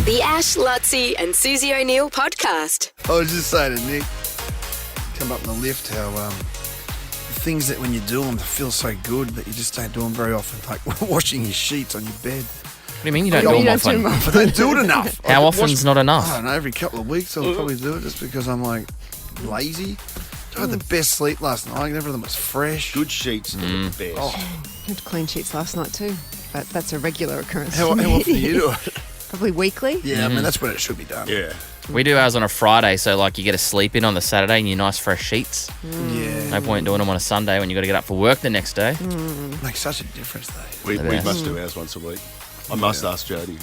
The Ash, Lutzi and Susie O'Neill podcast. I was just saying to Nick, come up in the lift, how the things that when you do them feel so good, but you just don't do them very often, like washing your sheets on your bed. What do you mean you don't do them often? I don't do it enough. How often's not enough? I don't know, every couple of weeks I'll probably do it just because I'm like lazy. I had the best sleep last night. Everything was fresh. Good sheets are the best. I had clean sheets last night too, but that's a regular occurrence. How for me. often do you do it? Probably weekly. Yeah, I mean, that's when it should be done. Yeah. We do ours on a Friday, so like you get a sleep in on the Saturday and your nice fresh sheets. Yeah. No point doing them on a Sunday when you got to get up for work the next day. Makes such a difference, though. We best. must do ours once a week. I must ask Jody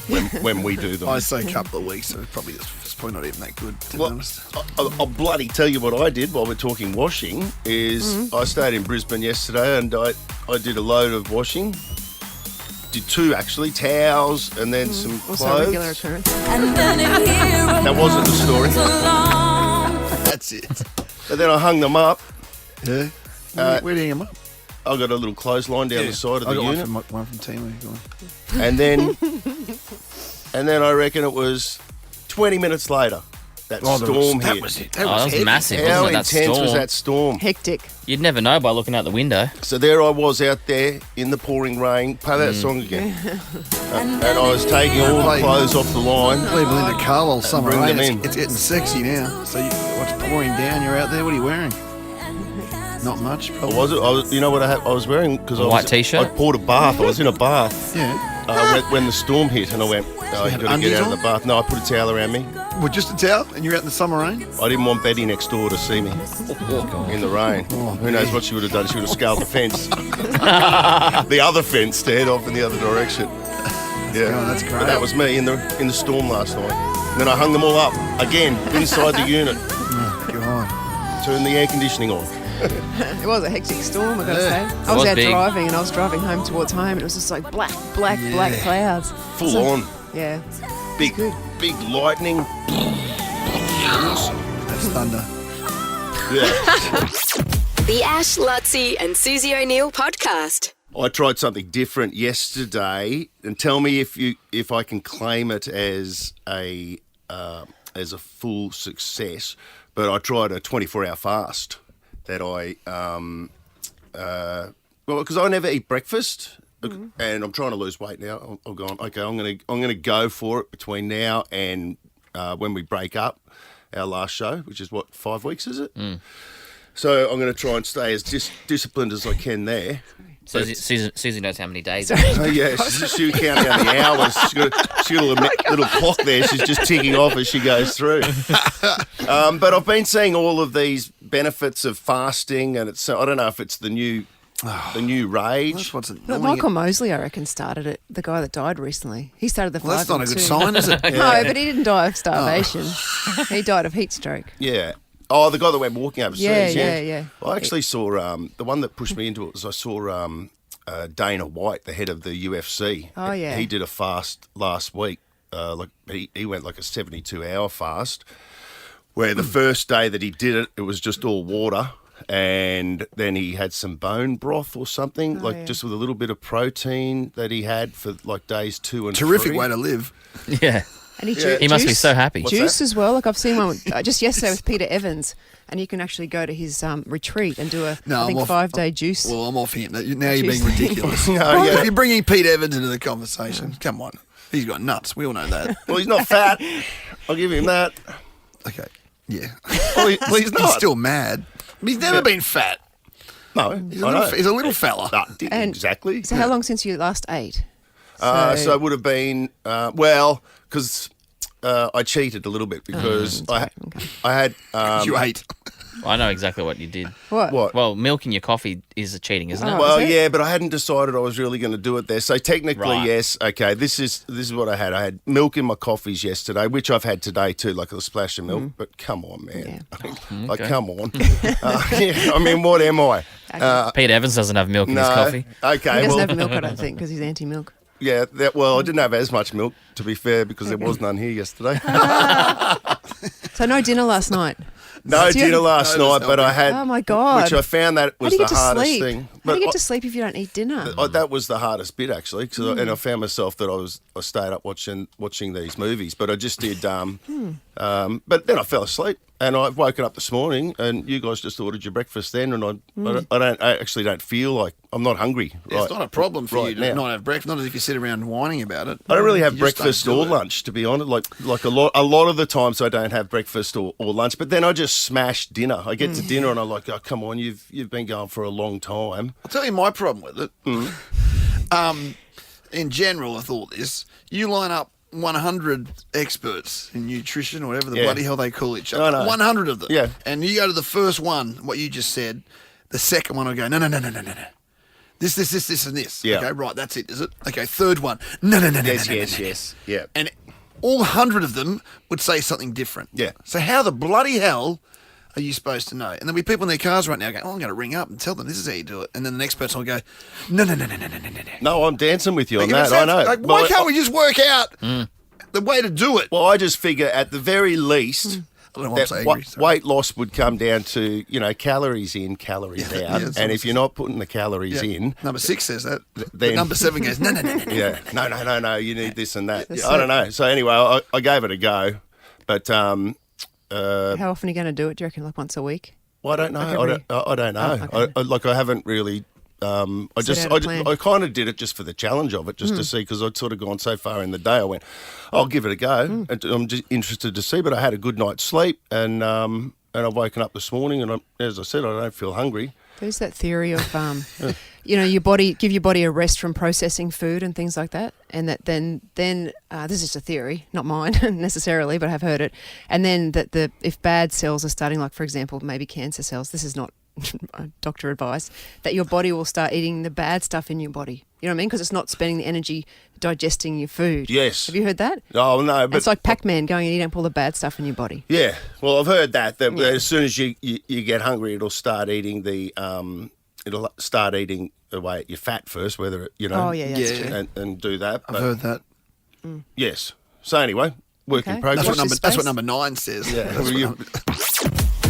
when we do them. I say a couple of weeks, so it's probably not even that good, to be honest. I'll bloody tell you what I did while we're talking washing is I stayed in Brisbane yesterday and I did a load of washing. Did two actually, towels and then some Also clothes. a regular occurrence. That wasn't the story. That's it. But then I hung them up. Yeah. Where do you hang them up? I got a little clothesline down the side of I the got unit. one from Timu. Go on. And then I reckon it was 20 minutes later that storm that hit. was it. That was heavy. massive, How wasn't it, that intense was storm? that storm? Hectic. You'd never know by looking out the window. So there I was out there in the pouring rain. Play that song again. And I was taking all the clothes off the line. People in the car while summer bring rain. them in. It's getting sexy now. So what's pouring down? You're out there. What are you wearing? Not much. Probably. You know what I was wearing? Because A white t-shirt? I poured a bath. I was in a bath Yeah. when the storm hit, and I went, "Oh, you got to get undies out of on? the bath." No, I put a towel around me. Well, just a towel, and you're out in the summer rain. I didn't want Betty next door to see me in the rain. Who knows what she would have done? She would have scaled the fence, the other fence, to head off in the other direction. Yeah, Oh, that's great. But that was me in the storm last night. And then I hung them all up again inside the unit. God. Turned the air conditioning on. It was a hectic storm, I gotta Yeah. say. I was was out big. driving and I was driving home towards home and it was just like black clouds. Full on. Yeah. Big lightning. That's thunder. Yeah. The Ash, Lutzi and Susie O'Neill podcast. I tried something different yesterday, and tell me if I can claim it as a full success. But I tried a 24-hour fast that because I never eat breakfast, and I'm trying to lose weight now. I'm going, okay, I'm gonna go for it between now and when we break up our last show, which is what, 5 weeks, is it? So I'm going to try and stay as disciplined as I can there. Susie knows how many days. Oh, yeah, she'll count down the hours. She's got a little clock there. She's just ticking off as she goes through. But I've been seeing all of these benefits of fasting, and I don't know if it's the new rage. That's what's But annoying. Michael Mosley, I reckon, started it. The guy that died recently. He started the Well, that's 5 not a and good 2. sign, is it? No, but he didn't die of starvation. He died of heat stroke. Yeah. Oh, the guy that went walking overseas. Yeah. Well, I actually saw the one that pushed me into it was I saw Dana White, the head of the UFC. Oh, yeah. He did a fast last week. He went like a 72-hour fast, where the first day that he did it, it was just all water, and then he had some bone broth or something, just with a little bit of protein that he had for like days 2 and 3. Terrific way to live. Yeah. And He must be so happy. Juice as well. Like I've seen one just yesterday with Peter Evans, and you can actually go to his retreat and do a 5-day juice. Well, I'm off him. Now you're being Juice. ridiculous. No, yeah. If you're bringing Pete Evans into the conversation, come on. He's got nuts. We all know that. Well, he's not fat. I'll give him that. Okay. Yeah. Well, he's not. He's still mad. He's never been fat. No, He's a little fella. And exactly. So how long since you last ate? So it would have been, because I cheated a little bit because I had... You ate. I know exactly what you did. What? Well, milking your coffee is cheating, isn't it? Oh. Well, is it? yeah, but I hadn't decided I was really going to do it there. So technically, Right. yes. Okay, this is what I had. I had milk in my coffees yesterday, which I've had today too, like a splash of milk. But come on, man. Like, come on. Yeah, I mean, what am I? Pete Evans doesn't have milk in his coffee. Okay, He doesn't well, have milk, I don't think, because he's anti-milk. yeah. I didn't have as much milk, to be fair, because there was none here yesterday. So no dinner last night. No dinner last night, but I had. Oh my God! Which I found that was the hardest thing. How do you get to sleep if you don't eat dinner? That was the hardest bit actually, and I found myself that I stayed up watching these movies, but I just did. But then I fell asleep, and I've woken up this morning, and you guys just ordered your breakfast then, and I actually don't feel like I'm not hungry. It's not a problem for you to now. not have breakfast. Not as if you sit around whining about it. I don't really have You just breakfast don't do or it. lunch, to be honest. Like a lot of the times I don't have breakfast or lunch, but then I just smash dinner. I get to dinner and I'm like, oh come on, you've been going for a long time. I'll tell you my problem with it. In general, I thought this. You line up 100 experts in nutrition or whatever the bloody hell they call each other. I know. 100 of them. Yeah. And you go to the first one, what you just said. The second one will go, no. This, and this. Yeah. Okay, right, that's it, is it? Okay, third one. No. Yes. Yeah. And all 100 of them would say something different. Yeah. So how the bloody hell are you supposed to know? And there'll be people in their cars right now going, I'm going to ring up and tell them this is how you do it. And then the next person will go, no. No, I'm dancing with you on Like, that. I know. Like, why can't we just work out the way to do it? Well, I just figure at the very least, I don't know why I'm so that angry. Sorry. weight loss would come down to, calories in, calories out. that's And if you're not putting the calories in, Number 6 says that. Then- Number 7 goes, no. yeah, no, you need this and that. That's I don't know. So anyway, I gave it a go. But, How often are you going to do it? Do you reckon like once a week? well, I don't know. Like I don't know. okay. I haven't really. Set out a plan. I kind of did it just for the challenge of it, just to see, because I'd sort of gone so far in the day. I went, I'll give it a go. And I'm just interested to see. But I had a good night's sleep, and I've woken up this morning, and as I said, I don't feel hungry. There's that theory of, your body, give your body a rest from processing food and things like that. And that then this is a theory, not mine necessarily, but I've heard it. And then that if bad cells are starting, like for example, maybe cancer cells, this is not doctor advice, that your body will start eating the bad stuff in your body. You know what I mean? Because it's not spending the energy digesting your food. Yes. Have you heard that? Oh, no. But It's like Pac-Man going and eating all the bad stuff in your body. yeah. Well, I've heard that as soon as you get hungry, it'll start eating away at your fat first, whether it, Oh, yeah, that's true. and do that. I've heard that. Yes. So anyway, work in Okay. progress. Watch this That's what space. number 9 says. Yeah. That's what number-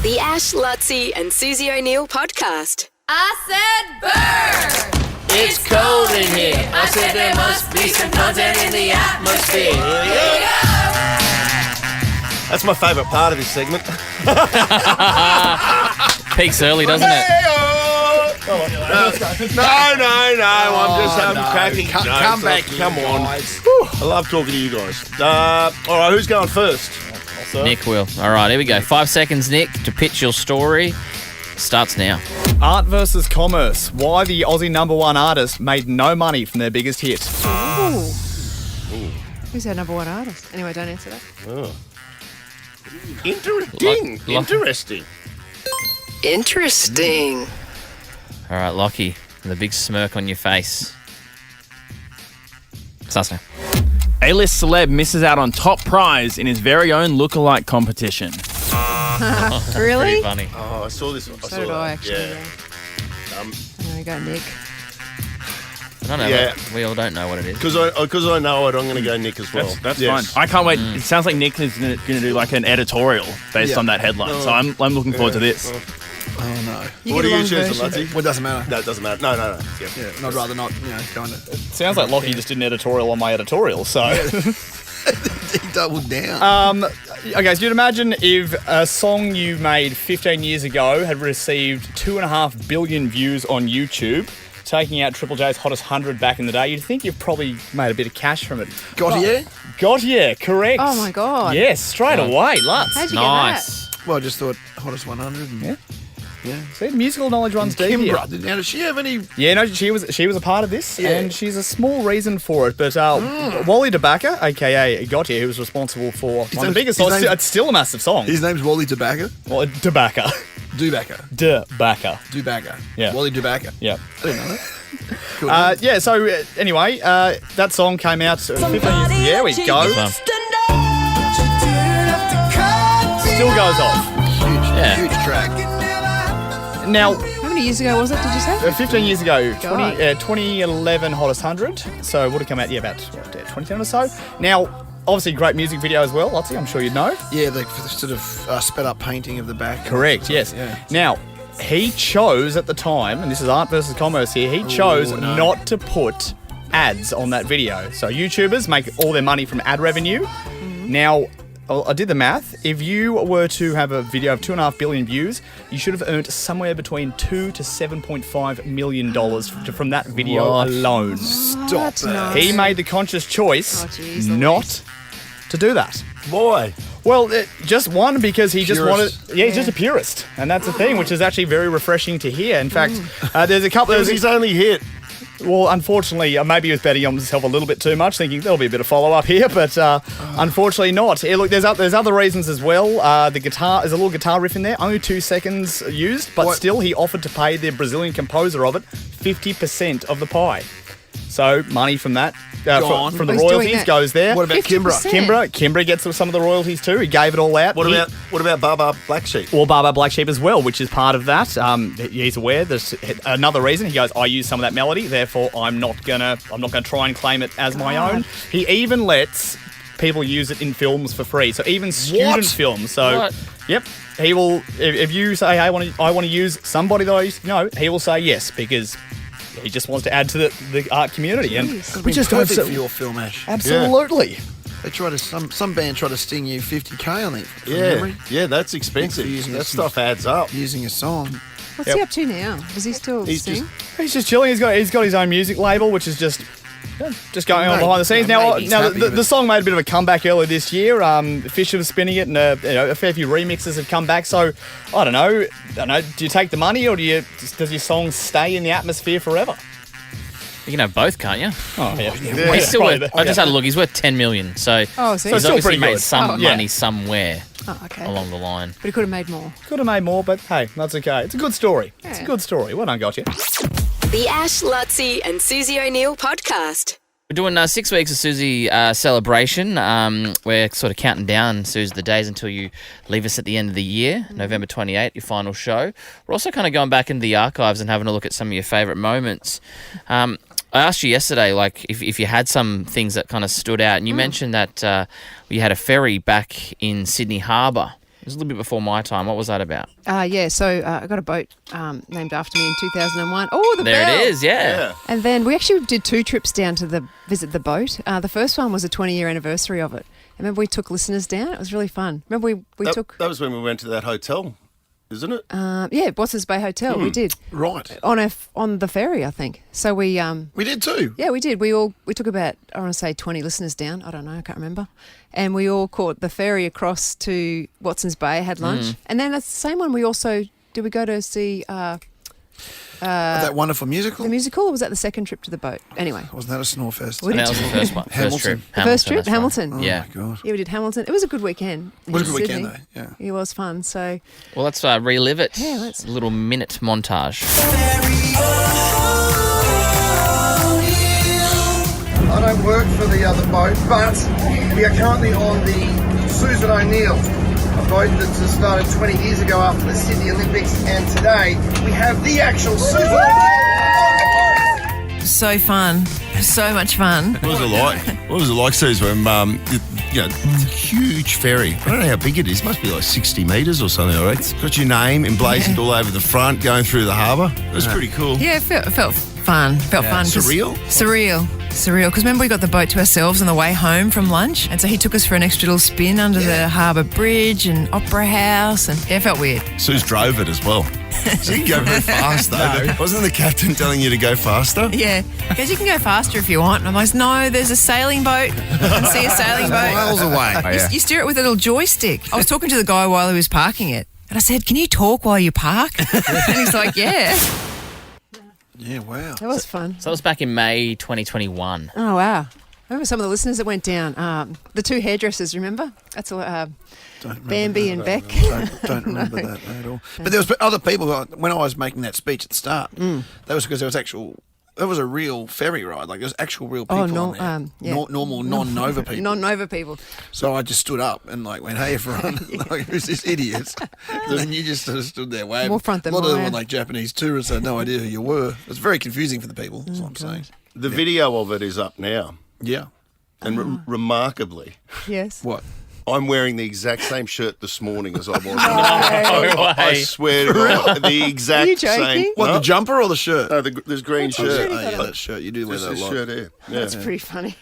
The Ash, Lutzi and Susie O'Neill podcast. I said bird! It's cold in here. I said there must be some content in the atmosphere. That's my favourite part of this segment. Peaks early, doesn't it? No. I'm just having cracking jokes. Come back Come on. I love talking to you guys. All right, who's going first? Nick will. All right, here we go. 5 seconds, Nick, to pitch your story. Starts now. Art versus commerce. Why the Aussie #1 artist made no money from their biggest hit. Who's our number one artist? Anyway, don't answer that. Interesting. Interesting. All right, Lockie, with a big smirk on your face. Starts now. A-list celeb misses out on top prize in his very own lookalike competition. Really? Pretty funny. Oh, I saw this. So did I, actually. Yeah. There you go, Nick. I don't know. Yeah. We all don't know what it is. Because I know it, I'm going to go Nick as well. That's Yes. fine. I can't wait. It sounds like Nick is going to do like an editorial based on that headline. So I'm looking forward to this. Oh, no. You What get are a you long choosing, version. Lutzi? Well, it doesn't matter. No, it doesn't matter. No. Yeah. Yeah, and I'd rather not, go into... Sounds like Lockie just did an editorial on my editorial, so... He doubled down. Okay, so you'd imagine if a song you made 15 years ago had received 2.5 billion views on YouTube, taking out Triple J's Hottest 100 back in the day, you'd think you've probably made a bit of cash from it. Got yeah, correct. Oh, my God. Yes, straight away, Lutz. How'd you Nice. Well, I just thought Hottest 100. And, See, the musical knowledge runs deep here. Kimbra. Now, does she have any... Yeah, no, she was a part of this, and she's a small reason for it. But Wally DeBacker, aka Gotti, who was responsible for one of the name's- biggest his songs, name's- it's still a massive song. His name's Wally Tobacco. Well, DeBacker. Dubacca. DeBacker. Yeah. Wally Dubacca. Yeah. I didn't know that. Yeah, so anyway, that song came out 15 years ago. There we go. Still goes off. Huge track. Now, How many years ago was it, did you say? 15 years ago, God. 2011 Hottest 100, so it would have come out, about 2010 or so. Now, obviously great music video as well, Lottie, I'm sure you'd know. Yeah, the sort of sped up painting of the back. Correct, yes. Yeah. Now, he chose at the time, and this is art versus commerce here, he chose not to put ads on that video. So YouTubers make all their money from ad revenue. Now, I did the math. If you were to have a video of 2.5 billion views, you should have earned somewhere between $2 to $7.5 million from that video alone. Stop that. No. He made the conscious choice not to do that. Why? Well, just one, because he just wanted... Purist. Yeah, he's just a purist. And that's the thing, which is actually very refreshing to hear. In fact, there's a couple... It was his only hit. Well, unfortunately, maybe he was betting on himself a little bit too much, thinking there'll be a bit of follow-up here, but unfortunately not. Look, there's other reasons as well. The guitar, there's a little guitar riff in there, only 2 seconds used, but still he offered to pay the Brazilian composer of it 50% of the pie. So money from that, from the He's doing royalties, that. goes there. What about Kimbra? 50%? Kimbra gets some of the royalties too. He gave it all out. What about Baba Black Sheep? Or Baba Black Sheep as well, which is part of that. He's aware. There's another reason. He goes, I use some of that melody, therefore I'm not gonna try and claim it as my own. He even lets people use it in films for free. So even student films. So yep. He will, if you say, hey, I want to use somebody that I used to know, he will say yes, because he just wants to add to the art community. And We just perfect for your film, Ash. absolutely. They try to some band try to sting you $50K on it. from Yeah, memory, yeah, that's expensive. Using That some- stuff adds up. using a song. What's he up to now? Does he still He's sing? He's just chilling. He's got his own music label, which is just going on Mate, behind the scenes. yeah, Now, mate, he's happy with the it. song made a bit of a comeback earlier this year. Fisher was spinning it, and a fair few remixes have come back. So I don't know. Do you take the money, or does your song stay in the atmosphere forever? You can have both, can't you? Oh yeah. He's still worth, I just had a look. He's worth $10 million. So Oh, so he's he's still obviously pretty made good. some Yeah. money somewhere Oh, okay. along the line. But he could have made more. Could have made more, but hey, that's okay. It's a good story. It's a Yeah. good story. Well done, gotcha. The Ash, Lutzi and Susie O'Neill podcast. We're doing 6 weeks of Susie celebration. We're sort of counting down, Suze, the days until you leave us at the end of the year, November 28th, your final show. We're also kind of going back into the archives and having a look at some of your favourite moments. I asked you yesterday, like, if you had some things that kind of stood out, and you mentioned that you had a ferry back in Sydney Harbour. It was a little bit before my time. What was that about? Yeah, so I got a boat named after me in 2001. Oh, the There bell. it is, yeah. And then we actually did 2 trips down to visit the boat. The first one was a 20-year anniversary of it. I remember we took listeners down. It was really fun. Remember we took... That was when we went to that hotel, isn't it? yeah, Boss's Bay Hotel. We did. Right. On the ferry, I think. So we... We did too. Yeah, we did. We took about, I want to say 20 listeners down. I don't know, I can't remember. And we all caught the ferry across to Watson's Bay, had lunch. And then that's the same one we also, did we go to see That wonderful musical. the musical, or was that the second trip to the boat? Anyway. Wasn't that a Snorefest? We And did that was the first one. Hamilton. First trip. The first trip, that's right. Hamilton. Oh Yeah. my God. Yeah, we did Hamilton. It was a good weekend. It was a in good weekend Sydney. though, yeah. It was fun. So, Well, let's relive it. Yeah, let's. A little minute montage. I don't work for the other boat, but we are currently on the Suse O'Neill, a boat that started 20 years ago after the Sydney Olympics, and today we have the actual Suse O'Neill. So fun. So much fun. What was it like? What was it like, Suze, when, it's a huge ferry. I don't know how big it is. It must be like 60 metres or something, all right? It's got your name emblazoned all over the front, going through the harbour. It was pretty cool. Yeah, it felt fun. Felt fun. 'cause- Surreal? Surreal. Because remember, we got the boat to ourselves on the way home from lunch, and so he took us for an extra little spin under the harbour bridge and Opera House, and yeah, it felt weird. Suze drove it as well. So you can go very fast, though. Wasn't the captain telling you to go faster? Yeah, because you can go faster if you want. And I'm like, no, there's a sailing boat. I can see a sailing boat. Miles away. You steer it with a little joystick. I was talking to the guy while he was parking it, and I said, can you talk while you park? And he's like, yeah. Yeah, wow. that was fun. So that was back in May 2021. Oh, wow. I remember some of the listeners that went down. The 2 hairdressers, remember? That's Don't remember Bambi that. and Beck. Don't remember that at all. But there was other people, when I was making that speech at the start, that was because there was a real ferry ride. Like, there was actual real people on there. yeah. Normal, non-Nova people. Non-Nova people. So I just stood up and went, hey, everyone, like, who's this idiot? And then you just sort of stood there waving. More front than a lot of them Maya. were like Japanese tourists, had no idea who you were. It was very confusing for the people, that's what I'm saying. The video of it is up now. Yeah. And remarkably, Yes. What? I'm wearing the exact same shirt this morning as I was. way. I swear to God, the exact Are you joking? same. What, No, the jumper or the shirt? No, this green shirt. Oh, yeah, that shirt. You do wear This that a is lot. shirt here. Yeah. That's pretty funny.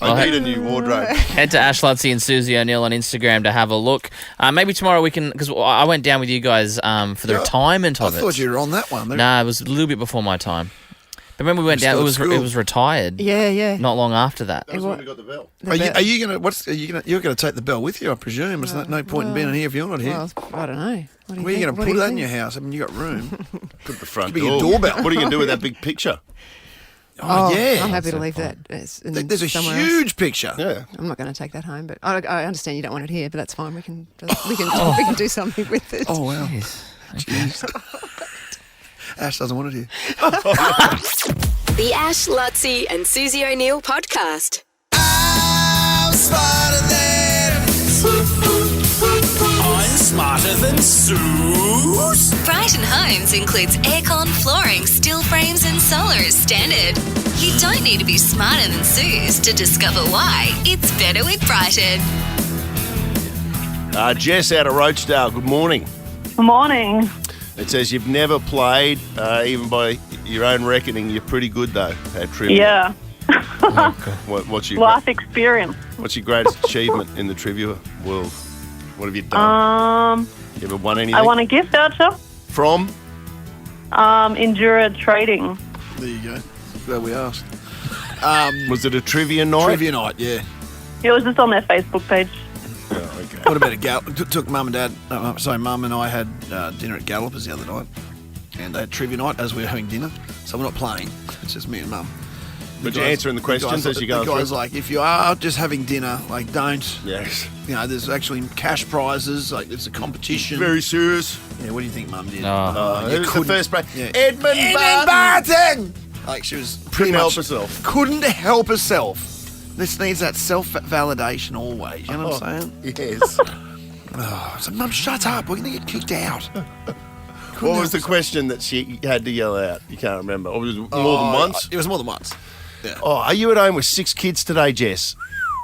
I need a new wardrobe. Head to Ash Lutzy and Susie O'Neill on Instagram to have a look. Maybe tomorrow we can, because I went down with you guys for the retirement I of it. thought you were on that one. Nah, it was a little bit before my time. But remember we went down. Still at It school. was retired. Yeah, yeah. Not long after that. That was when we got the bell. Are you gonna? You're gonna take the bell with you, I presume. There's no point in being in here if you're not here. Well, I don't know. What do Where are you think? going to What put do that you in your think? house? I mean, you got room. Put the front Could be a door. doorbell. What are you going to do with that big picture? Oh, yeah. I'm happy to so leave fun. that. There's a somewhere else. huge picture. Yeah. I'm not going to take that home, but I understand you don't want it here, but that's fine. We can we can do something with it. Oh wow. Ash doesn't want it here. The Ash, Lutzy and Susie O'Neill podcast. I'm smarter than Suse. Brighton Homes includes aircon, flooring, steel frames and solar as standard. You don't need to be smarter than Suse to discover why it's better with Brighton. Jess out of Roachdale, good morning. Good morning. It says you've never played, even by your own reckoning. You're pretty good though at trivia. Yeah. What's your Life experience. What's your greatest achievement in the trivia world? What have you done? You ever won anything? I won a gift voucher. From? Endura Trading. There you go. Glad we asked. Was it a trivia night? Trivia night, yeah. It was just on their Facebook page. Oh, okay. What about a Gallop? Took Mum and Dad. Mum and I had dinner at Gallopers the other night, and they had trivia night as we were having dinner. So we're not playing. It's just me and Mum. But you're answering the questions as you go The guy's through? like, if you are just having dinner, like, don't. Yes. You know, there's actually cash prizes. Like, it's a competition. Very serious. Yeah. What do you think Mum did? Who's the first break? Yeah. Edmund Barton. Like, she was pretty Couldn't much help herself. Couldn't help herself. This needs that self-validation always. You know what I'm saying? Yes. Oh, so Mum, shut up. We're going to get kicked out. What was the question that she had to yell out? You can't remember. Or was it more than once? It was more than once. Yeah. Oh, are you at home with 6 kids today, Jess?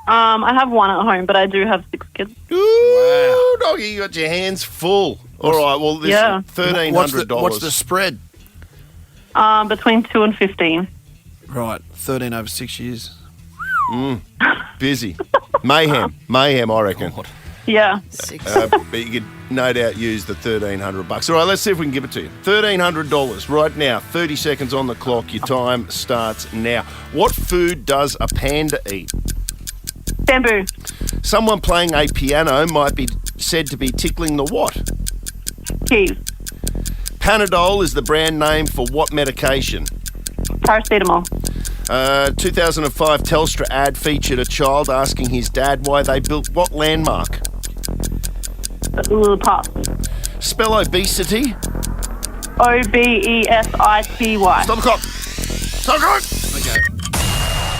I have one at home, but I do have 6 kids. Ooh, doggy, you got your hands full. All right, well, this Yeah. $1,300. What's the spread? Between 2 and 15. Right, 13 over 6 years. Busy. Mayhem, I reckon. Yeah. But you could no doubt use the $1,300. All right, let's see if we can give it to you. $1,300 right now. 30 seconds on the clock. Your time starts now. What food does a panda eat? Bamboo. Someone playing a piano might be said to be tickling the what? Keys. Panadol is the brand name for what medication? Paracetamol. 2005 Telstra ad featured a child asking his dad why they built what landmark? Pass. Spell obesity. Obesity. Stop the clock. Stop the clock. Okay.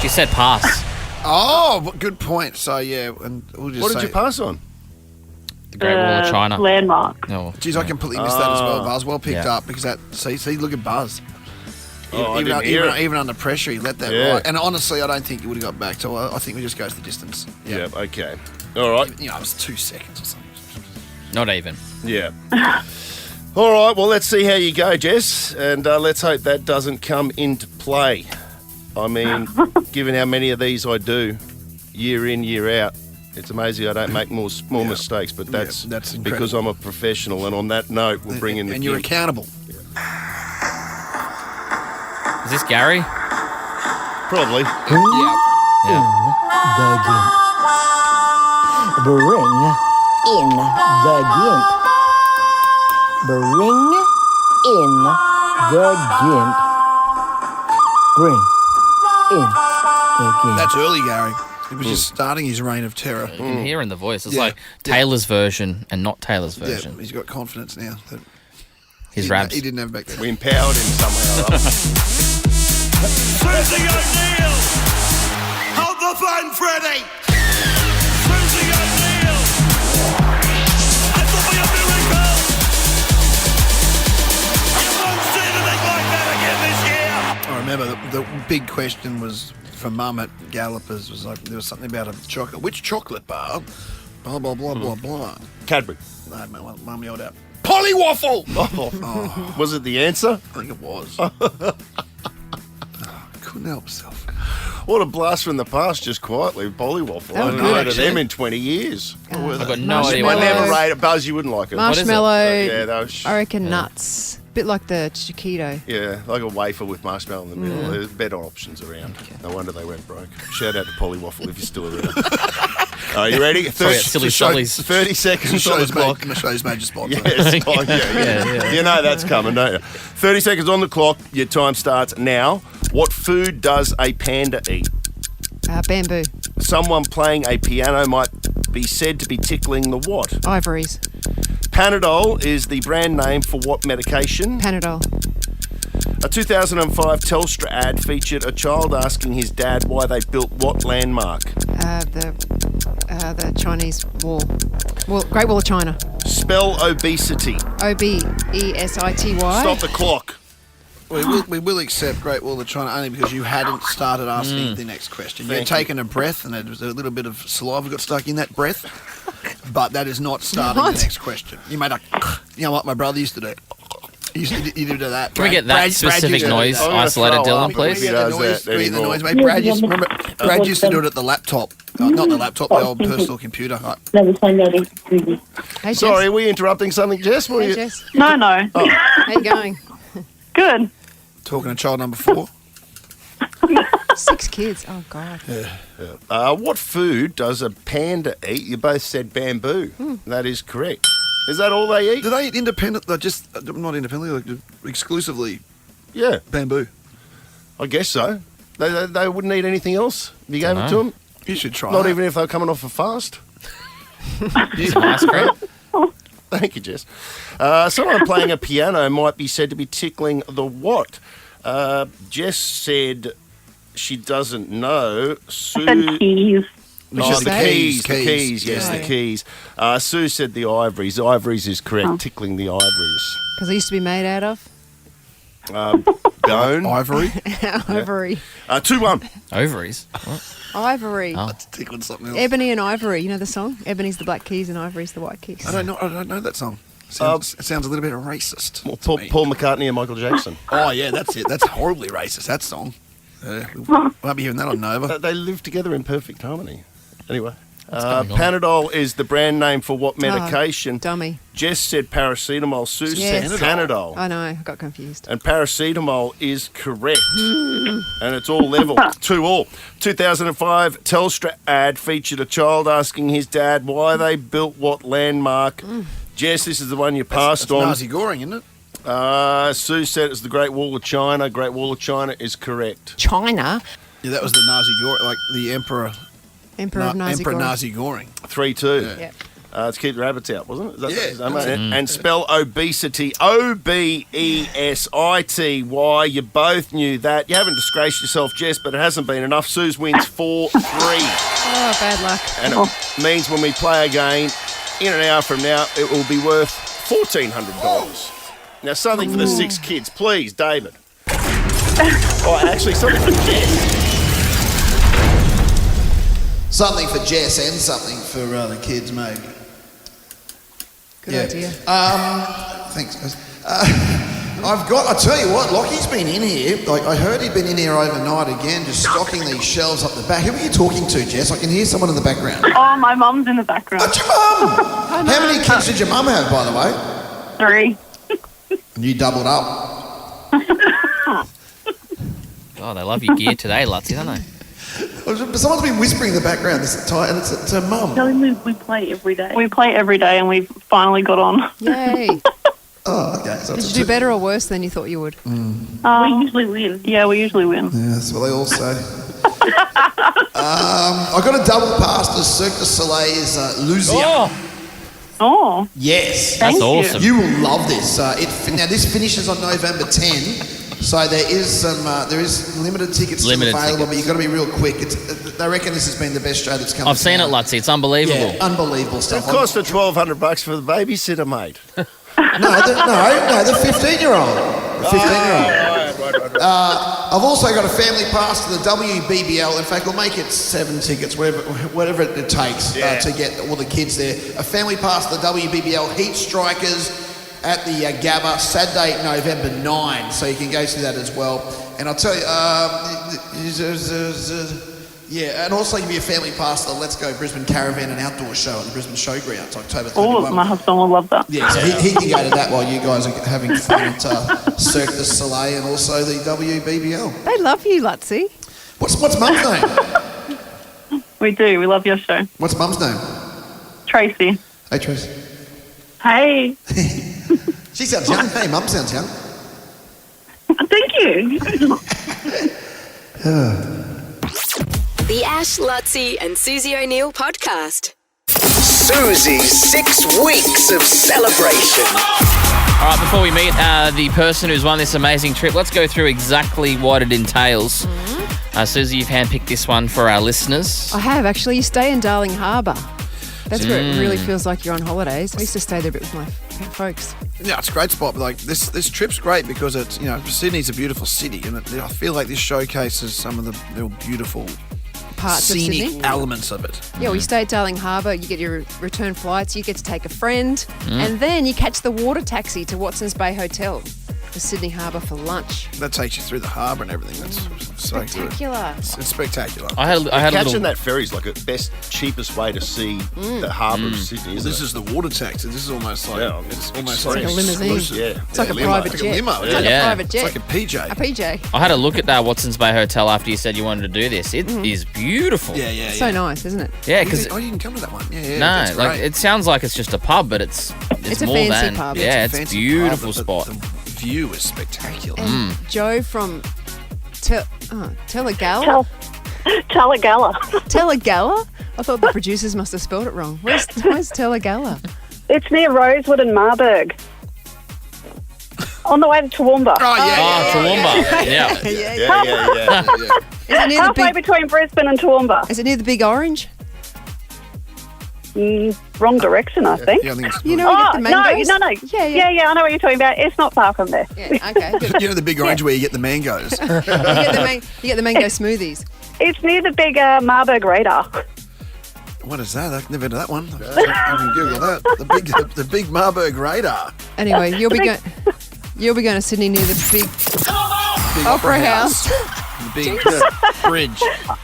She said pass. Oh, good point. So, yeah, and we'll just What say... did you pass on? The Great Wall of China. Landmark. No. Geez, I completely missed that as well, Buzz. Well picked up, because that... See, look at Buzz. Oh, I didn't hear it. Even under pressure, he let that right. And honestly, I don't think he would have got back. So I think we just go to the distance. Yeah, okay. All right. You know, it was 2 seconds or something. Not even. Yeah. All right, well, let's see how you go, Jess, and let's hope that doesn't come into play. I mean, given how many of these I do, year in, year out, it's amazing I don't make more mistakes, but that's incredible. because I'm a professional, and on that note, we'll bring in the And you're king. accountable. Is this Gary? Probably. Yeah. Yeah. Bring in the gimp. Bring in the gimp. Bring in the gimp. That's early, Gary. He was just starting his reign of terror. You can hear in the voice. It's Yeah. like Taylor's version and not Taylor's Yeah, version. he's got confidence now. That His he raps. He didn't have back then. We empowered him somehow. Susie O'Neill! Hold the phone, Freddie! Susie O'Neill! It will be a miracle! You won't see anything like that again this year! I remember the big question was from Mum at Gallopers was like, there was something about a chocolate. Which chocolate bar? Blah, blah, blah, blah, blah. Cadbury. No, Mum yelled out, Pollywaffle! Oh. Was it the answer? I think it was. Couldn't help myself. What a blast from the past, just quietly. Pollywaffle. I haven't good, heard of them actually. in 20 years. I've got no idea I what never it is. rate it. Buzz, you wouldn't like it. Marshmallow. Yeah, they were I reckon nuts. Bit like the chiquito. Yeah, like a wafer with marshmallow in the middle. There's better options around. No wonder they went broke. Shout out to Pollywaffle if you're still around. Are you ready? Sorry, silly Solly's. 30 seconds on the clock. Show's major sponsor. Yes, yeah. You know that's coming, don't you? 30 seconds on the clock. Your time starts now. What food does a panda eat? Bamboo. Someone playing a piano might be said to be tickling the what? Ivories. Panadol is the brand name for what medication? Panadol. A 2005 Telstra ad featured a child asking his dad why they built what landmark? The Chinese wall. Great Wall of China. Spell obesity. Obesity. Stop the clock. We will accept Great Wall of China only because you hadn't started asking the next question. You had taken a breath and there was a little bit of saliva got stuck in that breath, but that is not starting the next question. You made a, you know what my brother used to do? You did that. Can we get that specific noise isolated, Dylan, please? Brad used to do it at the laptop. Not the laptop, the old personal computer. Hey, Sorry, are we interrupting something, Jess? Hey, Jess. No. Oh. How you going? Good. Talking to child number 4. 6 kids. Oh, God. What food does a panda eat? You both said bamboo. That is correct. Is that all they eat? Do they eat independent? Not independently, like exclusively. Yeah, bamboo. I guess so. They wouldn't eat anything else. You gave it to them. You should try. Not even if they're coming off a fast. Nice, great. Thank you, Jess. Someone playing a piano might be said to be tickling the what? Jess said she doesn't know. I said keys. The keys. Yes, Yeah. the keys. Sue said the ivories. Ivories is correct. Tickling the ivories. Because they used to be made out of? Bone. Ivory. Ivory. 2-1. Ovaries? What? Ivory. Oh. That's tickling something else. Ebony and Ivory. You know the song? Ebony's the black keys and Ivory's the white keys. I don't know that song. It sounds a little bit racist. Paul McCartney and Michael Jackson. Oh, yeah, that's it. That's horribly racist, that song. We won't be hearing that on Nova. They live together in perfect harmony. Anyway, going on? Panadol is the brand name for what medication? Dummy. Jess said paracetamol. Sue Yes. said Panadol. I know. I got confused. And paracetamol is correct. And it's all level. 2-2. 2005 Telstra ad featured a child asking his dad why they built what landmark. Jess, this is the one you passed That's on. Nazi Goring, isn't it? Sue said it's the Great Wall of China. Great Wall of China is correct. China? Yeah, that was the Nazi Goring, like the Emperor. Emperor of Nazi Emperor Goring. Nazi Goring. 3-2. Yeah. Yep. To keep the rabbits out, wasn't it? Yeah, Is that that's it? And spell obesity. Obesity. You both knew that. You haven't disgraced yourself, Jess, but it hasn't been enough. Suze wins 4-3. Oh, bad luck. And it means when we play again, in an hour from now, it will be worth $1,400. Now, something for the 6 kids. Please, David. Actually, something for Jess. Something for Jess and something for the kids, maybe. Good idea. Thanks, guys. I'll tell you what, Lockie's been in here. Like, I heard he'd been in here overnight again, just stocking these shelves up the back. Who are you talking to, Jess? I can hear someone in the background. Oh, my mum's in the background. What's your mum? How many kids did your mum have, by the way? 3. And you doubled up. Oh, they love your gear today, Lutzy, don't they? Someone's been whispering in the background this entire, and it's her mum. Tell him we play every day. We play every day, and we've finally got on. Yay. Oh, okay. So Did you do better or worse than you thought you would? We usually win. Yeah, we usually win. Yeah, that's what they all say. I got a double pass to Cirque du Soleil's Louisiana. Oh. Yes. That's awesome. You will love this. Now, this finishes on November 10. So there is limited tickets still available, but you've got to be real quick. They reckon this has been the best show that's come. I've seen it, Lutzy. It's unbelievable. Yeah, unbelievable It stuff. cost her $1,200 for the babysitter, mate. No, the 15-year-old. The 15-year-old. Right. I've also got a family pass to the WBBL. In fact, we'll make it 7 tickets, whatever it takes to get all the kids there. A family pass to the WBBL Heat Strikers at the Gabba, Saturday, November 9. So you can go see that as well. And I'll tell you, and also give you a family pass to the Let's Go Brisbane Caravan and Outdoor Show at the Brisbane Showgrounds, October 31. Oh, my husband will love that. Yeah, so he can go to that while you guys are having fun at Cirque du Soleil and also the WBBL. They love you, Lutzy. What's Mum's name? We do. We love your show. What's Mum's name? Tracy. Hey, Tracy. Hey. She sounds young. Hey, Mum sounds young. Thank you. The Ash, Lutzy and Susie O'Neill podcast. Susie's 6 weeks of celebration. All right, before we meet the person who's won this amazing trip, let's go through exactly what it entails. Susie, you've handpicked this one for our listeners. I have, actually. You stay in Darling Harbour. That's where it really feels like you're on holidays. I used to stay there a bit with my folks. Yeah, it's a great spot. Like this trip's great because it's Sydney's a beautiful city, and I feel like this showcases some of the real beautiful Parts of scenic Sydney. elements of it. Yeah, we stay at Darling Harbour. You get your return flights. You get to take a friend, and then you catch the water taxi to Watson's Bay Hotel, the Sydney Harbour, for lunch. That takes you through the harbour and everything. That's so good. Spectacular. It's spectacular. I had a Catching little... that ferry's like the best, cheapest way to see the harbour of Sydney. Well, this is the water taxi. This is almost like it's almost like a limousine. exclusive. Yeah. It's like a private jet. Like a limo. It's like a private jet. It's like a PJ. A PJ. I had a look at Watson's Bay Hotel after you said you wanted to do this. It is beautiful. Yeah. So nice, isn't it? Yeah, because you didn't come to that one. Yeah. no, that's like great. it sounds like it's just a pub, but it's a more fancy than pub. Yeah, It's a it's a fancy beautiful pub, spot. The view is spectacular. And Joe from Telagala? Talagala. Telagala? I thought the producers must have spelled it wrong. Where's Telagala? It's near Rosewood and Marburg. On the way to Toowoomba. Toowoomba. Yeah. Yeah. Is it near the Halfway between Brisbane and Toowoomba. Is it near the Big Orange? Wrong direction, I think. Yeah, I think it's You know, you get the mangoes? No. Yeah, I know what you're talking about. It's not far from there. Yeah, okay. Good. You know the big orange where you get the mangoes. You get the mango smoothies. It's near the big Marburg radar. What is that? I've never heard of that one. I can Google that. The big Marburg radar. Anyway, you'll be going to Sydney near the big Opera House. The big bridge.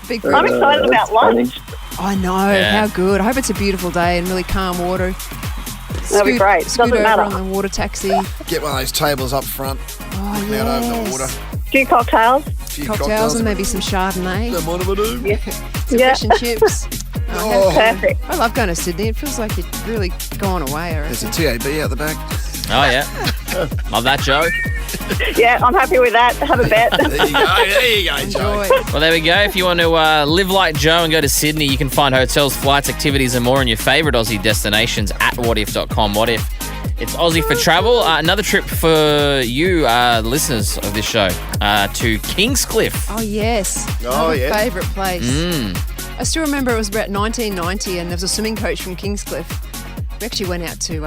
Big I'm excited about lunch. I know, how good. I hope it's a beautiful day and really calm water. That'll be great. Scoot Doesn't over matter. on the water taxi. Get one of those tables up front. Oh, Looking out over the yes. water. A few cocktails. Few Cocktails and maybe some Chardonnay. Some what do? Yeah. Some fish and chips. Oh. Perfect. I love going to Sydney. It feels like you're really going away. I There's reckon. a TAB out the back. Oh yeah. Love that, Joe. Yeah, I'm happy with that. Have a bet. There you go, Joe. Enjoy. Well, there we go. If you want to live like Joe and go to Sydney, you can find hotels, flights, activities, and more in your favourite Aussie destinations at whatif.com. What if? It's Aussie for travel. Another trip for you, listeners of this show, to Kingscliff. Oh, yes. Oh, yeah. Favourite place. I still remember it was about 1990 and there was a swimming coach from Kingscliff. We actually went out to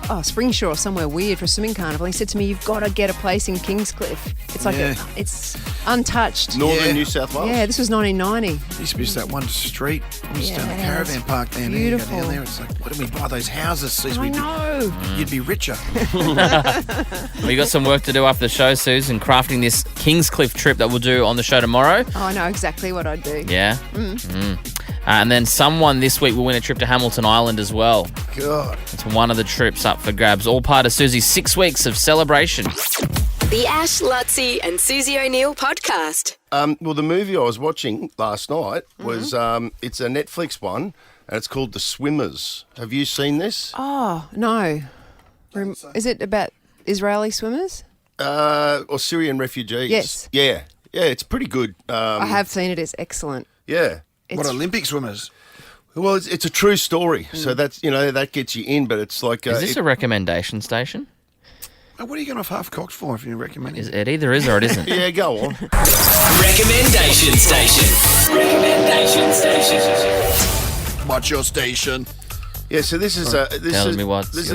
Springshore, somewhere weird, for a swimming carnival. He said to me, "You've got to get a place in Kingscliff. It's like it's untouched." Northern New South Wales. Yeah, this was 1990. Used to be just that one street just down the Yeah, caravan it's park down there. beautiful. You go down there, it's like, why don't we buy those houses? So I know. You'd be richer. We got some work to do after the show, Suze, and crafting this Kingscliff trip that we'll do on the show tomorrow. Oh, I know exactly what I'd do. Yeah. And then someone this week will win a trip to Hamilton Island as well. God. It's one of the trips up for grabs. All part of Susie's 6 weeks of celebration. The Ash, Lutzy and Susie O'Neill podcast. Well, the movie I was watching last night was it's a Netflix one, and it's called The Swimmers. Have you seen this? Oh, no. Is it about Israeli swimmers? Or Syrian refugees? Yes. Yeah, it's pretty good. I have seen it. It's excellent. Yeah. What, Olympic swimmers? Well, it's a true story, so that's that gets you in. But it's like Is this a recommendation station? What are you going off half-cocked for if you're recommending It either is or it isn't. Yeah, go on. Recommendation station. Recommendation station. What's your station? Yeah, so this is a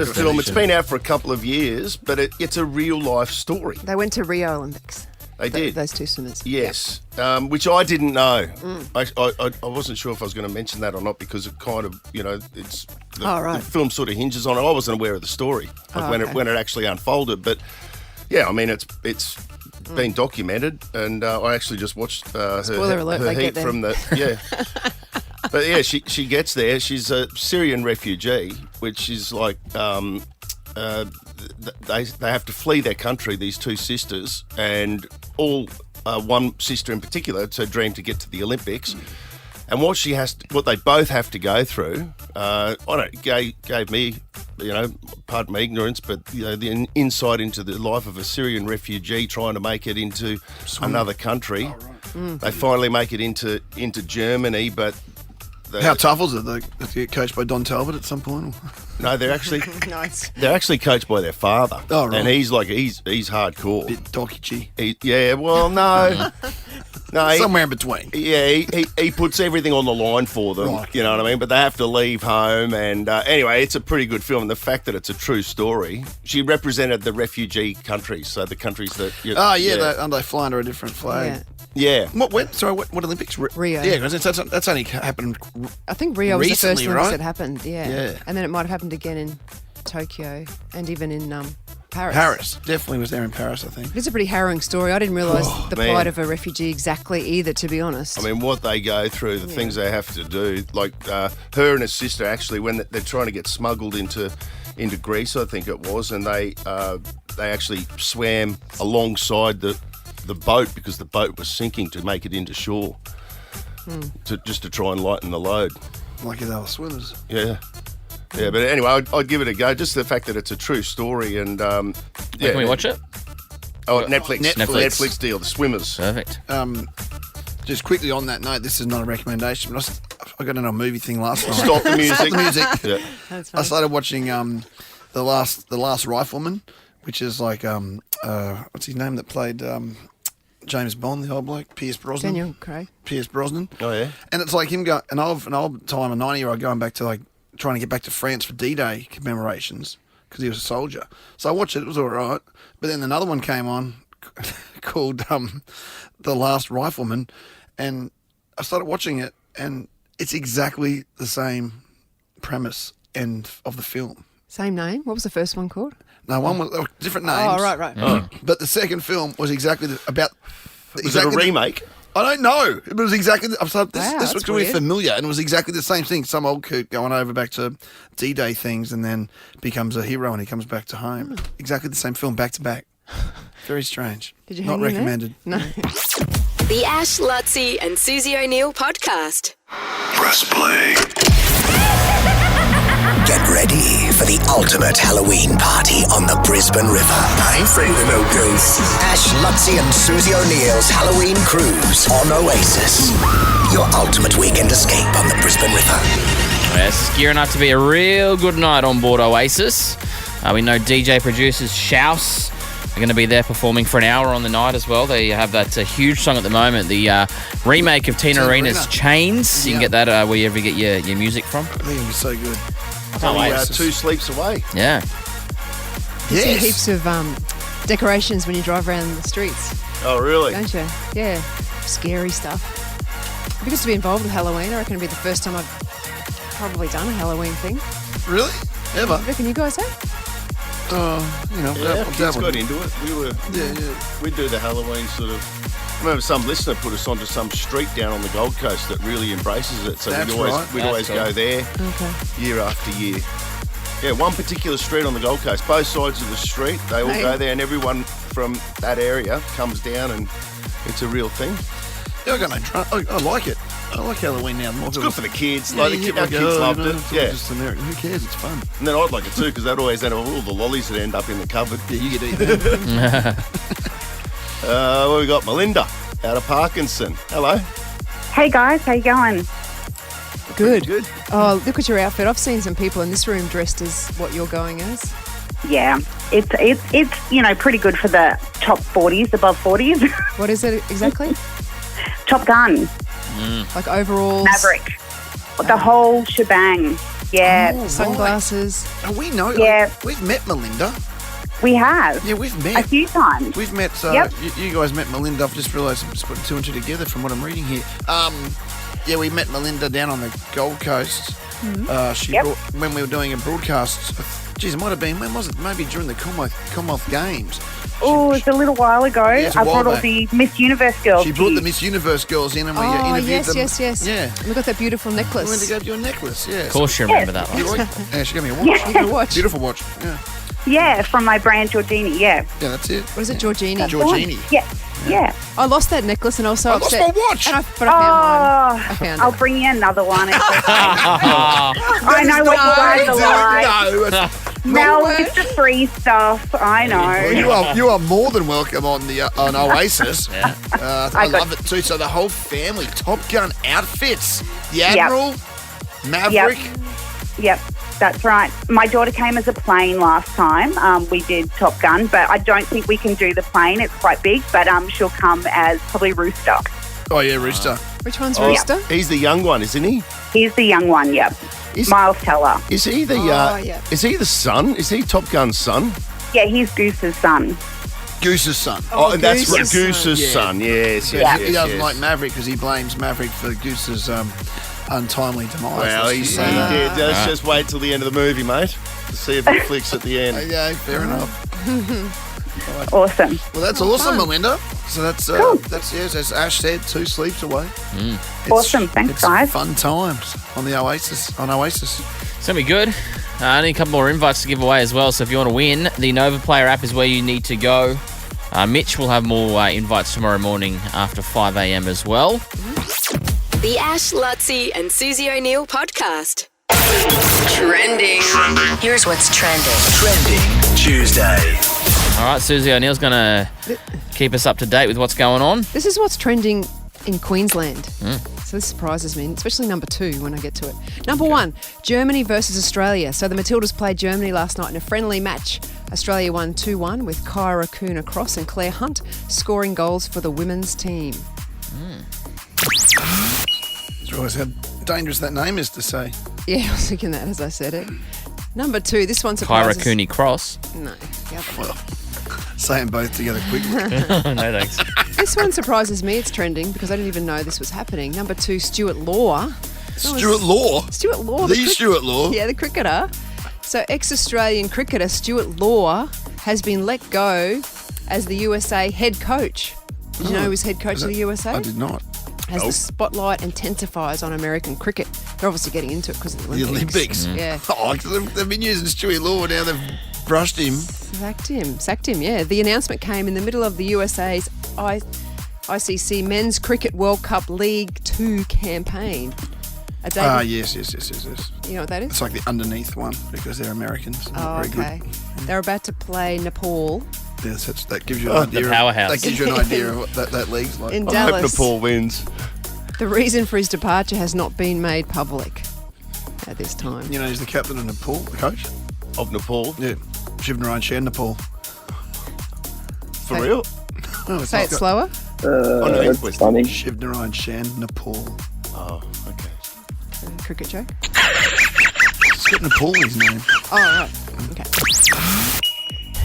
film. It's been out for a couple of years, but it's a real life story. They went to Rio Olympics. They did. Those two swimmers. Yes, which I didn't know. I wasn't sure if I was going to mention that or not because it kind of, it's the film sort of hinges on it. I wasn't aware of the story when it actually unfolded. But yeah, I mean, it's been documented, and I actually just watched Spoiler alert, her they heat get there. from the But yeah, she gets there. She's a Syrian refugee, which is like. They have to flee their country, these two sisters, and all one sister in particular, it's her dream to get to the Olympics. And what they both have to go through, gave me, pardon my ignorance, but the insight into the life of a Syrian refugee trying to make it into another country. Oh, right. They finally make it into Germany, but. How tough was it? They get coached by Don Talbot at some point? No, they're actually nice. They're actually coached by their father. Oh, right. And he's hardcore. Bit docky. No, somewhere in between. Yeah, he puts everything on the line for them. Right. You know what I mean? But they have to leave home. And anyway, it's a pretty good film. And the fact that it's a true story, she represented the refugee countries, so the countries that. They fly under a different flag. Yeah. What Olympics? Rio. Yeah, because that's only happened. I think Rio was the first recently, Olympics right? that happened. Yeah. And then it might have happened again in Tokyo and even in Paris. Paris definitely was there in Paris. I think it's a pretty harrowing story. I didn't realise the plight of a refugee exactly either. To be honest, I mean, what they go through, the things they have to do, like her and her sister actually, when they're trying to get smuggled into Greece, I think it was, and they actually swam alongside the boat because the boat was sinking to make it into shore, just to try and lighten the load. Lucky they were swimmers. Yeah. Yeah, but anyway, I'd give it a go. Just the fact that it's a true story, and Can we watch it? Oh, Netflix deal, The Swimmers. Perfect. Just quickly on that note, this is not a recommendation, but I got on a movie thing last night. Stop the music. Stop the music. Yeah. I started watching the last Rifleman, which is like what's his name that played James Bond, the old bloke, Pierce Brosnan. Daniel Craig. Pierce Brosnan. Oh yeah. And it's like him going an old time, a 90-year-old going back to like trying to get back to France for D-Day commemorations because he was a soldier. So I watched it. It was all right. But then another one came on called The Last Rifleman, and I started watching it, and it's exactly the same premise of the film. Same name. What was the first one called? No, one was different names. Oh, right. Oh. But the second film was exactly about. Was it a remake? I don't know. It was exactly. I was like, this looks really weird. familiar, and it was exactly the same thing. Some old coot going over back to D-Day things, and then becomes a hero, and he comes back to home. Exactly the same film, back to back. Very strange. Did you Not hang in recommended. there? No. The Ash, Lutzi and Susie O'Neill podcast. Press play. Get ready for the ultimate Halloween party on the Brisbane River. I ain't afraid of no ghosts. Ash, Lutzi and Susie O'Neill's Halloween cruise on Oasis. Your ultimate weekend escape on the Brisbane River. Yes, it's gearing up to be a real good night on board Oasis. We know DJ producers Suse are going to be there performing for an hour on the night as well. They have that huge song at the moment, the remake of Tina Arena's Chains. You can get that wherever you get your music from. I think it'll be so good. Two sleeps away. Yeah. You see heaps of decorations when you drive around the streets. Oh, really? Don't you? Yeah. Scary stuff. It'd be good to be involved with Halloween. I reckon it'd be the first time I've probably done a Halloween thing. Really? Ever? I reckon you guys have? Kids got into it. We'd do the Halloween sort of. I remember some listener put us onto some street down on the Gold Coast that really embraces it. So we'd always go there year after year. Yeah, one particular street on the Gold Coast, both sides of the street, they all go there, and everyone from that area comes down, and it's a real thing. Yeah, I like it. I like Halloween now. It's good for the kids. Our kids loved it. Yeah. Just American. Who cares? It's fun. And then I'd like it too, because they'd always have all the lollies that end up in the cupboard. Yeah, you get eaten. Well, we got Melinda out of Parkinson. Hello. Hey guys, how you going? Good. Good. Oh, look at your outfit. I've seen some people in this room dressed as what you're going as. Yeah, it's pretty good for the top 40s, above 40s. What is it exactly? Top Gun. Like overalls? Maverick. The whole shebang. Yeah. Oh, right. Sunglasses. Oh, we know. Yeah. We've met Melinda. We have. Yeah, we've A met. few times. We've met. Yep. You guys met Melinda. I've just realised I'm just putting two and two together from what I'm reading here. Yeah, we met Melinda down on the Gold Coast. She brought, when we were doing a broadcast. Geez, it might have been, when was it? Maybe during the Commonwealth Games. Oh, it's a little while ago. it's a I while brought all back. the Miss Universe girls. She to brought you. the Miss Universe girls in and we Oh, interviewed them. yes. Yeah. And we got that beautiful We went to necklace. go to your necklace, yeah. Of course you remember that You one. like, yeah, she gave me a watch. You got a watch. Beautiful watch. Yeah. Yeah, from my brand Georgini. Yeah. Yeah, that's it. What is it, Georgini? Georgini. Yeah. Yeah. I lost that necklace and I was so I lost upset. my watch. And but I found mine. I found I'll it. bring you another one. It's okay. I know what you guys are like. No, No, it's the free stuff. I know. you are more than welcome on the on Oasis. Yeah. I love it too. So the whole family, Top Gun outfits. The Admiral, Maverick. Yep, that's right. My daughter came as a plane last time. We did Top Gun, but I don't think we can do the plane. It's quite big, but she'll come as probably Rooster. Oh yeah, Rooster. Which one's Rooster? He's the young one, isn't he? He's the young one, yep. Miles Teller. Is he the? yeah. Is he the son? Is he Top Gun's son? Yeah, he's Goose's son. Goose's son. Oh, and that's right, Goose's son. Goose's son. Yes, Yeah, yes, he yes, doesn't yes. like Maverick because he blames Maverick for Goose's untimely demise. Well, Let's he just did. say that. Let's just wait till the end of the movie, mate, to see if it flicks at the end. Yeah, fair enough. Awesome. Well, that's awesome, Melinda. So that's yes, as Ash said, 2 sleeps away. Awesome. Thanks, it's guys. Fun times on the Oasis. On Oasis. It's going to be good. I need a couple more invites to give away as well. So if you want to win, the Nova Player app is where you need to go. Mitch will have more invites tomorrow morning after 5 a.m. as well. The Ash, Lutzi and Susie O'Neill podcast. Trending. Here's what's trending. Trending Tuesday. All right, Susie O'Neill's going to keep us up to date with what's going on. This is what's trending in Queensland. So this surprises me, especially number 2 when I get to it. Number 1, Germany versus Australia. So the Matildas played Germany last night in a friendly match. Australia won 2-1 with Kyra Kuna-Cross and Claire Hunt scoring goals for the women's team. It's always how dangerous that name is to say. Yeah, I was thinking that as I said it. Number 2, this one surprises... Kyra Cooney-Cross. No, the other one. Well, say them both together quickly. No, thanks. This one surprises me. It's trending because I didn't even know this was happening. Number 2, Stuart Law. Stuart Law? Stuart Law. The Stuart Law? Yeah, the cricketer. So ex-Australian cricketer Stuart Law has been let go as the USA head coach. Did you know he was head coach of the USA? I did not. As the spotlight intensifies on American cricket. They're obviously getting into it because of the The Olympics. Olympics. Yeah. Oh, 'cause they've been using Stuart Law, now they've brushed him. Sacked him, yeah. The announcement came in the middle of the USA's ICC Men's Cricket World Cup League 2 campaign. Yes. You know what that is? It's like the underneath one because they're Americans. Oh, Not very okay. good. They're about to play Nepal Yes, that gives you an idea. the powerhouse. That gives you an idea of what that league's like. in I hope Dallas. Nepal wins. The reason for his departure has not been made public at this time. You know, he's the captain of Nepal, the coach. Of Nepal. Yeah, Shivnarine Shan Nepal. For real? Oh, Say it slower. Oh, no, That's West. funny. Shivnarine Shan Nepal. Oh, okay. Cricket joke. It's got Nepal in his name. Oh, right. Okay.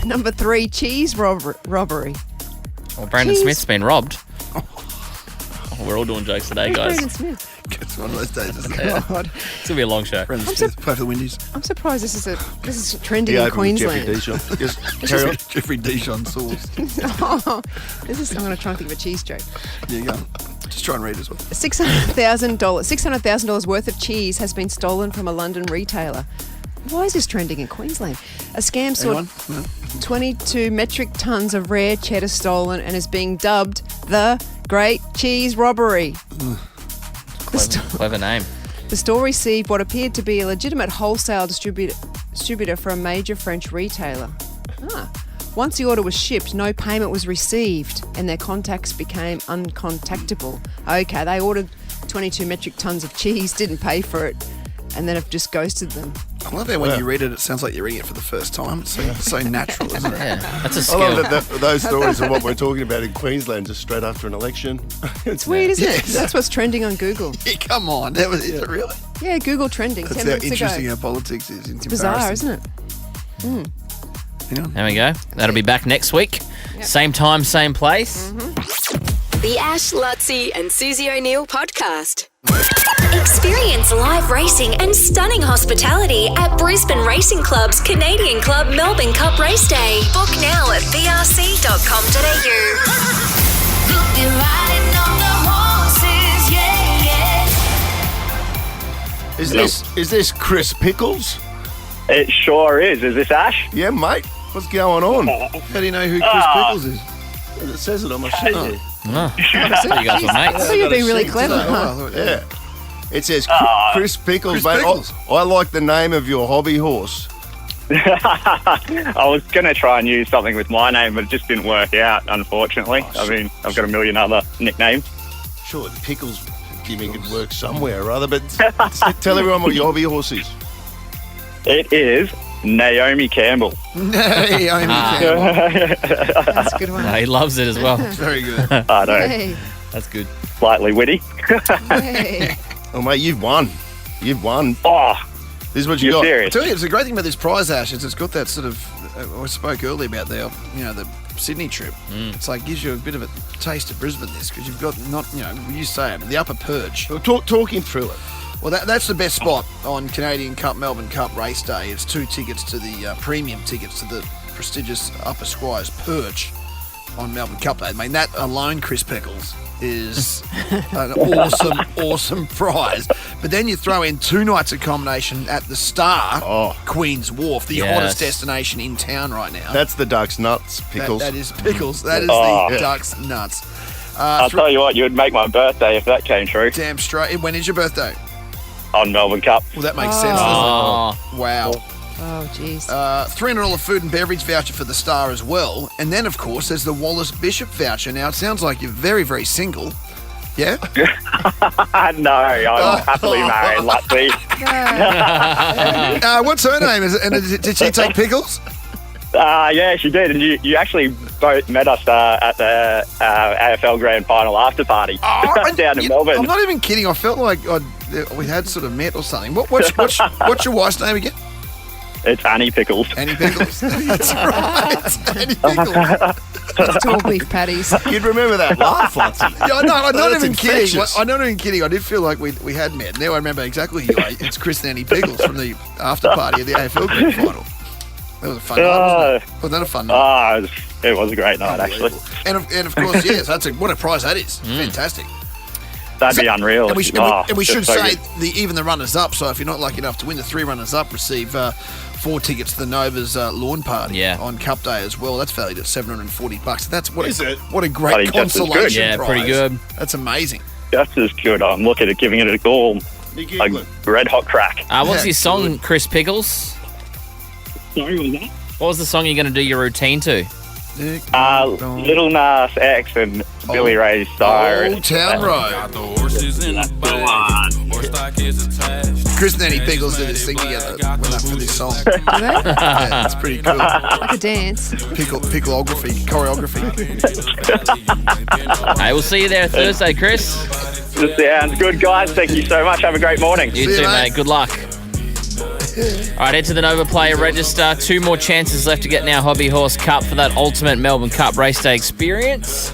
Number 3, cheese robbery. Well, Brandon Jeez. Smith's been robbed. Oh, we're all doing jokes today, Who's guys. Brandon Smith? It's one of those days, isn't it? Yeah. God. It's going to be a long show. Brendan Smith, play for the Windies. I'm surprised this is trending He in opened with Jeffrey Queensland. Dijon. Yes, carry on. Jeffrey Dijon sauce. Oh, I'm going to try and think of a cheese joke. Yeah, go on. Just try and read as well. $600,000 worth of cheese has been stolen from a London retailer. Why is this trending in Queensland? A scam saw Anyone? No? 22 metric tons of rare cheddar stolen and is being dubbed the Great Cheese Robbery. Clever name. The store received what appeared to be a legitimate wholesale distributor for a major French retailer. Once the order was shipped, no payment was received and their contacts became uncontactable. Okay, they ordered 22 metric tons of cheese, didn't pay for it, and then have just ghosted them. I love how when you read it, it sounds like you're reading it for the first time. It's so natural, isn't it? Yeah, that's a I skill. love that those stories are what we're talking about in Queensland, just straight after an election. It's weird, isn't it? That's what's trending on Google. Yeah, come on. Is it really? Yeah, Google trending. That's 10 how minutes interesting ago. our politics is in It's bizarre, isn't it? There we go. That'll be back next week. Same time, same place. The Ash, Lutzi and Susie O'Neill podcast. Experience live racing and stunning hospitality at Brisbane Racing Club's Canadian Club Melbourne Cup Race Day. Book now at brc.com.au. Is this Chris Pickles? It sure is. Is this Ash? Yeah, mate. What's going on? How do you know who Chris Pickles is? It says it on my shirt. Oh. You guys are mates. I thought you'd be really clever. Yeah. It says Chris Pickles, Chris mate. Pickles. I like the name of your hobby horse. I was going to try and use something with my name, but it just didn't work out, unfortunately. I've got a million other nicknames. Sure, the Pickles gimmick could work somewhere or other, but tell everyone what your hobby horse is. It is Naomi Campbell. Naomi Campbell. That's a good one. He loves it as well. Very good. I know. Hey. That's good. Slightly witty. Hey. Oh, mate, you've won. You've won. Oh, This is what you you're got. I serious? tell you, it's a great thing about this prize, Ash, is it's got that sort of. I spoke earlier about the Sydney trip. It's like gives you a bit of a taste of Brisbane. This because you've got you say it, but the upper perch. Well, talking through it. Well, that's the best spot on Canadian Cup Melbourne Cup race day. It's 2 tickets to the premium tickets to the prestigious Upper Squires Perch on Melbourne Cup Day. I mean, that alone, Chris Pickles, is an awesome prize. But then you throw in 2 nights accommodation at the Star, Queen's Wharf, the hottest destination in town right now. That's the Duck's Nuts, Pickles. That is Pickles. That is the Duck's Nuts. I'll tell you what, you would make my birthday if that came true. Damn straight. When is your birthday? On Melbourne Cup. Well, that makes sense, doesn't it? Wow. Oh, jeez. $300 food and beverage voucher for the Star as well. And then, of course, there's the Wallace Bishop voucher. Now, it sounds like you're very, very single. Yeah? No, I'm happily married, Lutzi. What's her name? Did she take Pickles? Yeah, she did. And you actually both met us at the AFL Grand Final after party down in Melbourne. I'm not even kidding. I felt like we had sort of met or something. What's your wife's name again? It's Annie Pickles. Annie Pickles. That's right. Annie Pickles. It's tall beef patties. You'd remember that laugh, Lutzi. Yeah, no, I'm not That's even kidding. infectious. I'm not even kidding. I did feel like we had met. Now I remember exactly who you are. It's Chris and Annie Pickles from the after party at the AFL Grand Final. That was a fun night, wasn't it? Was that a fun night? It was a great night, actually. And of course, yes, what a prize that is. Fantastic. That'd be unreal. And we should it's so say good. even the runners-up, so if you're not lucky enough to win, the 3 runners-up receive 4 tickets to the Nova's lawn party on Cup Day as well. That's valued at $740. That's what a great Bloody just as good. consolation Yeah, prize. pretty good. That's amazing. Just as good. I'm looking at giving it a go. A red hot crack. What's your song, Chris Pickles? Sorry, what was that? What was the song you're going to do your routine to? Little Nas X and Billy Ray Cyrus. Old Town Road. Chris and Annie Pickles did this thing together for this song. Do they? Yeah, it's pretty cool. Like a dance. Choreography. Hey, we'll see you there Thursday, Chris. Sounds good, guys. Thank you so much. Have a great morning. You too, mate. Good luck. All right, head to the Nova Player Register. 2 more chances left to get in our Hobby Horse Cup for that ultimate Melbourne Cup race day experience.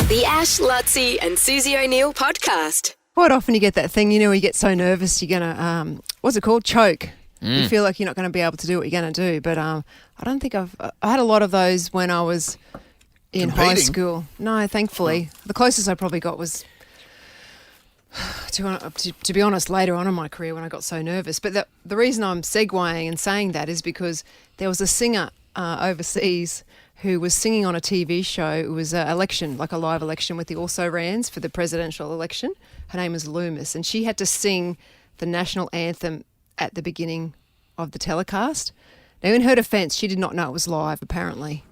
The Ash, Lutzi and Susie O'Neill podcast. Quite often you get that thing, where you get so nervous you're going to, what's it called? Choke. You feel like you're not going to be able to do what you're going to do. But I don't think I had a lot of those when I was in high school. No, thankfully. The closest I probably got was, to be honest, later on in my career when I got so nervous. But the reason I'm segueing and saying that is because there was a singer overseas who was singing on a TV show. It was an election, like a live election with the also-rans for the presidential election. Her name was Loomis, and she had to sing the national anthem at the beginning of the telecast. Now, in her defence, she did not know it was live, apparently.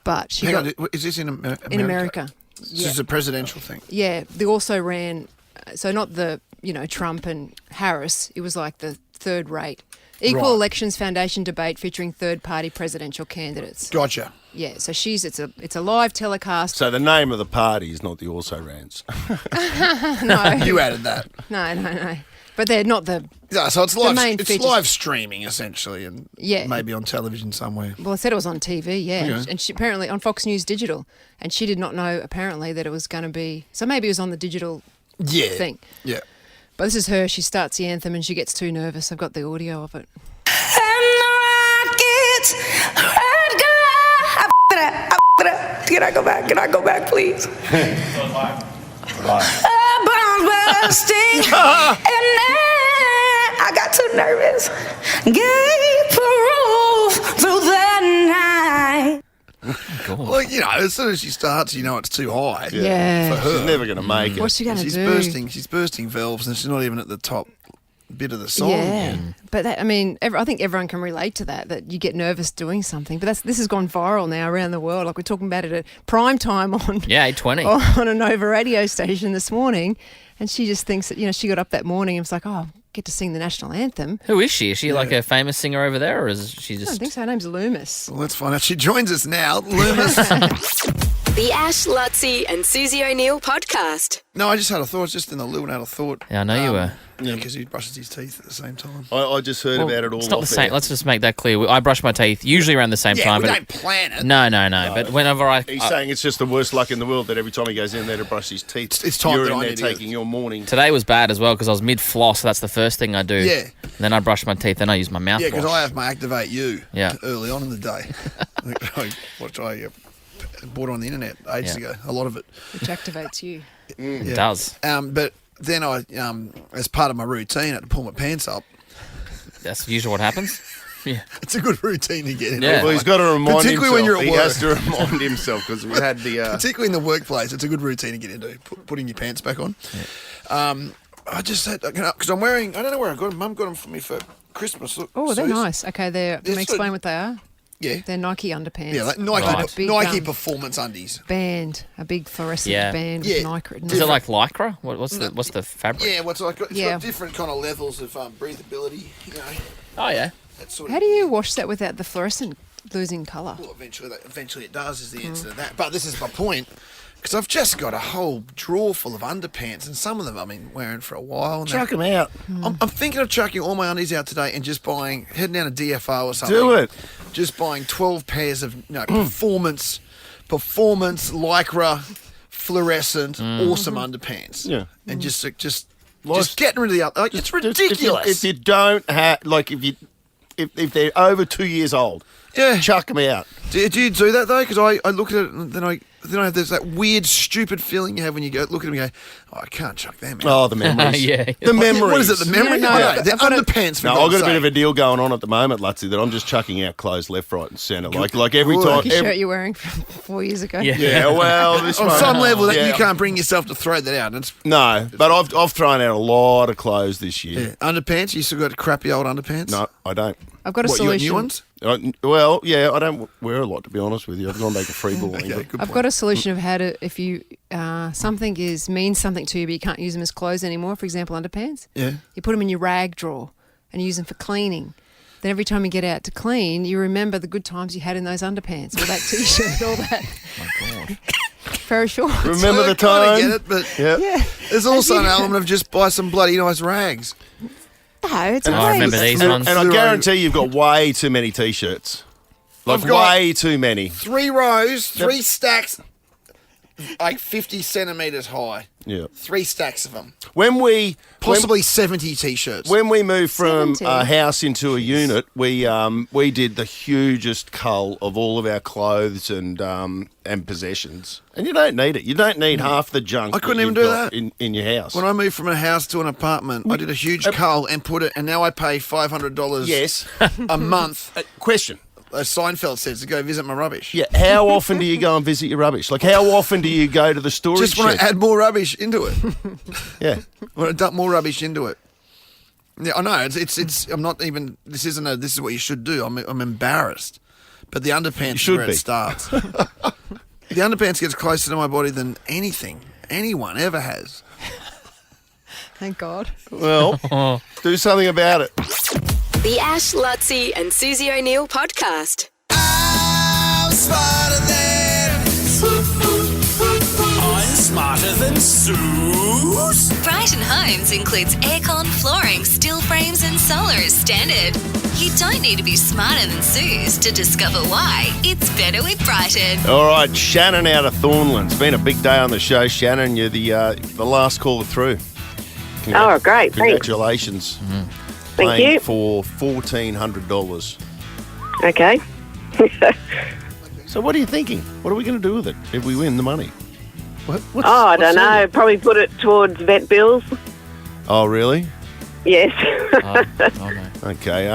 But she is this in America? In America. This is a presidential thing. Yeah, they also ran, so not the, Trump and Harris. It was like the third rate. Equal Right. Elections Foundation debate featuring third-party presidential candidates. Gotcha. Yeah, so it's a live telecast. So the name of the party is not the also-rans. No. You added that. No. But they're not the. Yeah, so it's the live. main It's features. live streaming essentially, and Yeah. maybe on television somewhere. Well, I said it was on TV, yeah. Okay. And she apparently on Fox News Digital, and she did not know apparently that it was going to be. So maybe it was on the digital Yeah. thing. Yeah. But this is her. She starts the anthem and she gets too nervous. I've got the audio of it. Can I go back? Can I go back, please? I got too nervous. Gave proof through the night. Well, as soon as she starts, it's too high. Yeah. For her. She's never going to make it. What's she going to She's do? bursting valves, and she's not even at the top bit of the song. Yeah, but I think everyone can relate to that you get nervous doing something. But this has gone viral now around the world. Like we're talking about it at prime time on 8:20 on a Nova radio station this morning, and she just thinks that she got up that morning and was like, oh, get to sing the national anthem. Who is she? Is she like a famous singer over there, or is she I just? don't think so. Her name's Loomis. Well, let's find out. She joins us now, Loomis. The Ash, Lutzi and Susie O'Neill podcast. No, I just had a thought. It's just in the little out of thought. Yeah, I know you were. Yeah, because he brushes his teeth at the same time. I just heard about it all It's not the off same. air. Let's just make that clear. I brush my teeth usually around the same time. we but don't plan it. No. But whenever He's saying it's just the worst luck in the world that every time he goes in there to brush his teeth, It's time you're that in I there need to taking your morning. Today was bad as well because I was mid-floss, so that's the first thing I do. Yeah. And then I brush my teeth, then I use my mouthwash. Yeah, because I have my Activate You Yeah. early on in the day. Which I bought on the internet ages ago, a lot of it. Which activates you. It does. But then I, as part of my routine, I had to pull my pants up. That's usually what happens. Yeah. It's a good routine to get in. Yeah. Well, he's got to remind Particularly himself. when you're at He work. has to remind himself because we had the. Particularly in the workplace, it's a good routine to get into, putting your pants back on. I just had, because I'm wearing, I don't know where I got them. Mum got them for me for Christmas. Look, Oh, they're Suze. nice. Okay, let me explain what they are. Yeah. They're Nike underpants. Yeah, like Nike, Got a big, Nike performance undies. band, a big fluorescent Yeah. band Yeah. with Nike written Is on it like lycra? What's the fabric? Yeah, it's got Yeah. different kind of levels of breathability. Oh yeah. That sort How of, do you wash that without the fluorescent losing colour? Well, eventually it does is the answer to that. But this is my point. Because I've just got a whole drawer full of underpants, and some of them I've been wearing for a while. And Chuck them out. I'm thinking of chucking all my undies out today and just heading down to DFO or something. Do it. Just buying 12 pairs of performance lycra, fluorescent, awesome underpants. Yeah. And just getting rid of the other. It's ridiculous. If you don't have, if they're over 2 years old, chuck them out. Do you do that though? Because I look at it and then I have that weird, stupid feeling you have when you go look at them and go, oh, I can't chuck them out. Oh, the memories. Yeah. The memories. What is it, the memory? No, No, they're I've got underpants. for No, I've God's got a bit sake. of a deal going on at the moment, Lutzi, that I'm just chucking out clothes left, right, and centre. Like every Good. time. Like your shirt you're wearing from 4 years ago. Yeah, well, this On one. some level, that Yeah. you can't bring yourself to throw that out. It's, No, but I've thrown out a lot of clothes this year. underpants. You still got crappy old underpants. No, I don't. I've got a What, you got solution. new ones? Well, yeah, I don't wear a lot, to be honest with you. I've gone back to free balling. Okay, good I've got a solution of how to, if you something means something to you, but you can't use them as clothes anymore. For example, underpants. Yeah. You put them in your rag drawer and you use them for cleaning. Then every time you get out to clean, you remember the good times you had in those underpants or that t-shirt, all that. Oh my God. Very short. Remember the I kinda time? get it, but Yeah. there's also an element of just buy some bloody nice rags. No, it's I remember these And, ones. and I guarantee you've got way too many T-shirts. Like I've got- way too many. 3 rows, 3 stacks, like 50 centimetres high. Yeah. 3 stacks of them. When we Possibly 70 T-shirts. when we moved from 70? a house into a unit, we did the hugest cull of all of our clothes and possessions. And you don't need it. You don't need half the junk. I couldn't that even you've do got that. in your house. When I moved from a house to an apartment, I did a huge cull and put it, and now I pay $500 Yes. a month. Question. As Seinfeld says, to go visit my rubbish. Yeah. How often do you go and visit your rubbish? Like, how often do you go to the storage Just when I shed? add more rubbish into it. Yeah. When I dump more rubbish into it. Yeah, I know. It's. I'm not even. This isn't a. This is what you should do. I'm embarrassed. But the underpants is should where be. it starts. The underpants gets closer to my body than anyone ever has. Thank God. Well, do something about it. The Ash, Lutzi and Susie O'Neill podcast. I'm smarter than Suse. Brighton Homes includes aircon, flooring, steel frames and solar as standard. You don't need to be smarter than Suse to discover why it's better with Brighton. All right, Shannon out of Thornland. It's been a big day on the show, Shannon. You're the last caller through. Oh, great. Congratulations. Thank Playing you. for $1,400. Okay. So what are you thinking? What are we going to do with it if we win the money? I don't know. Probably put it towards vet bills. Oh, really? Yes. Okay.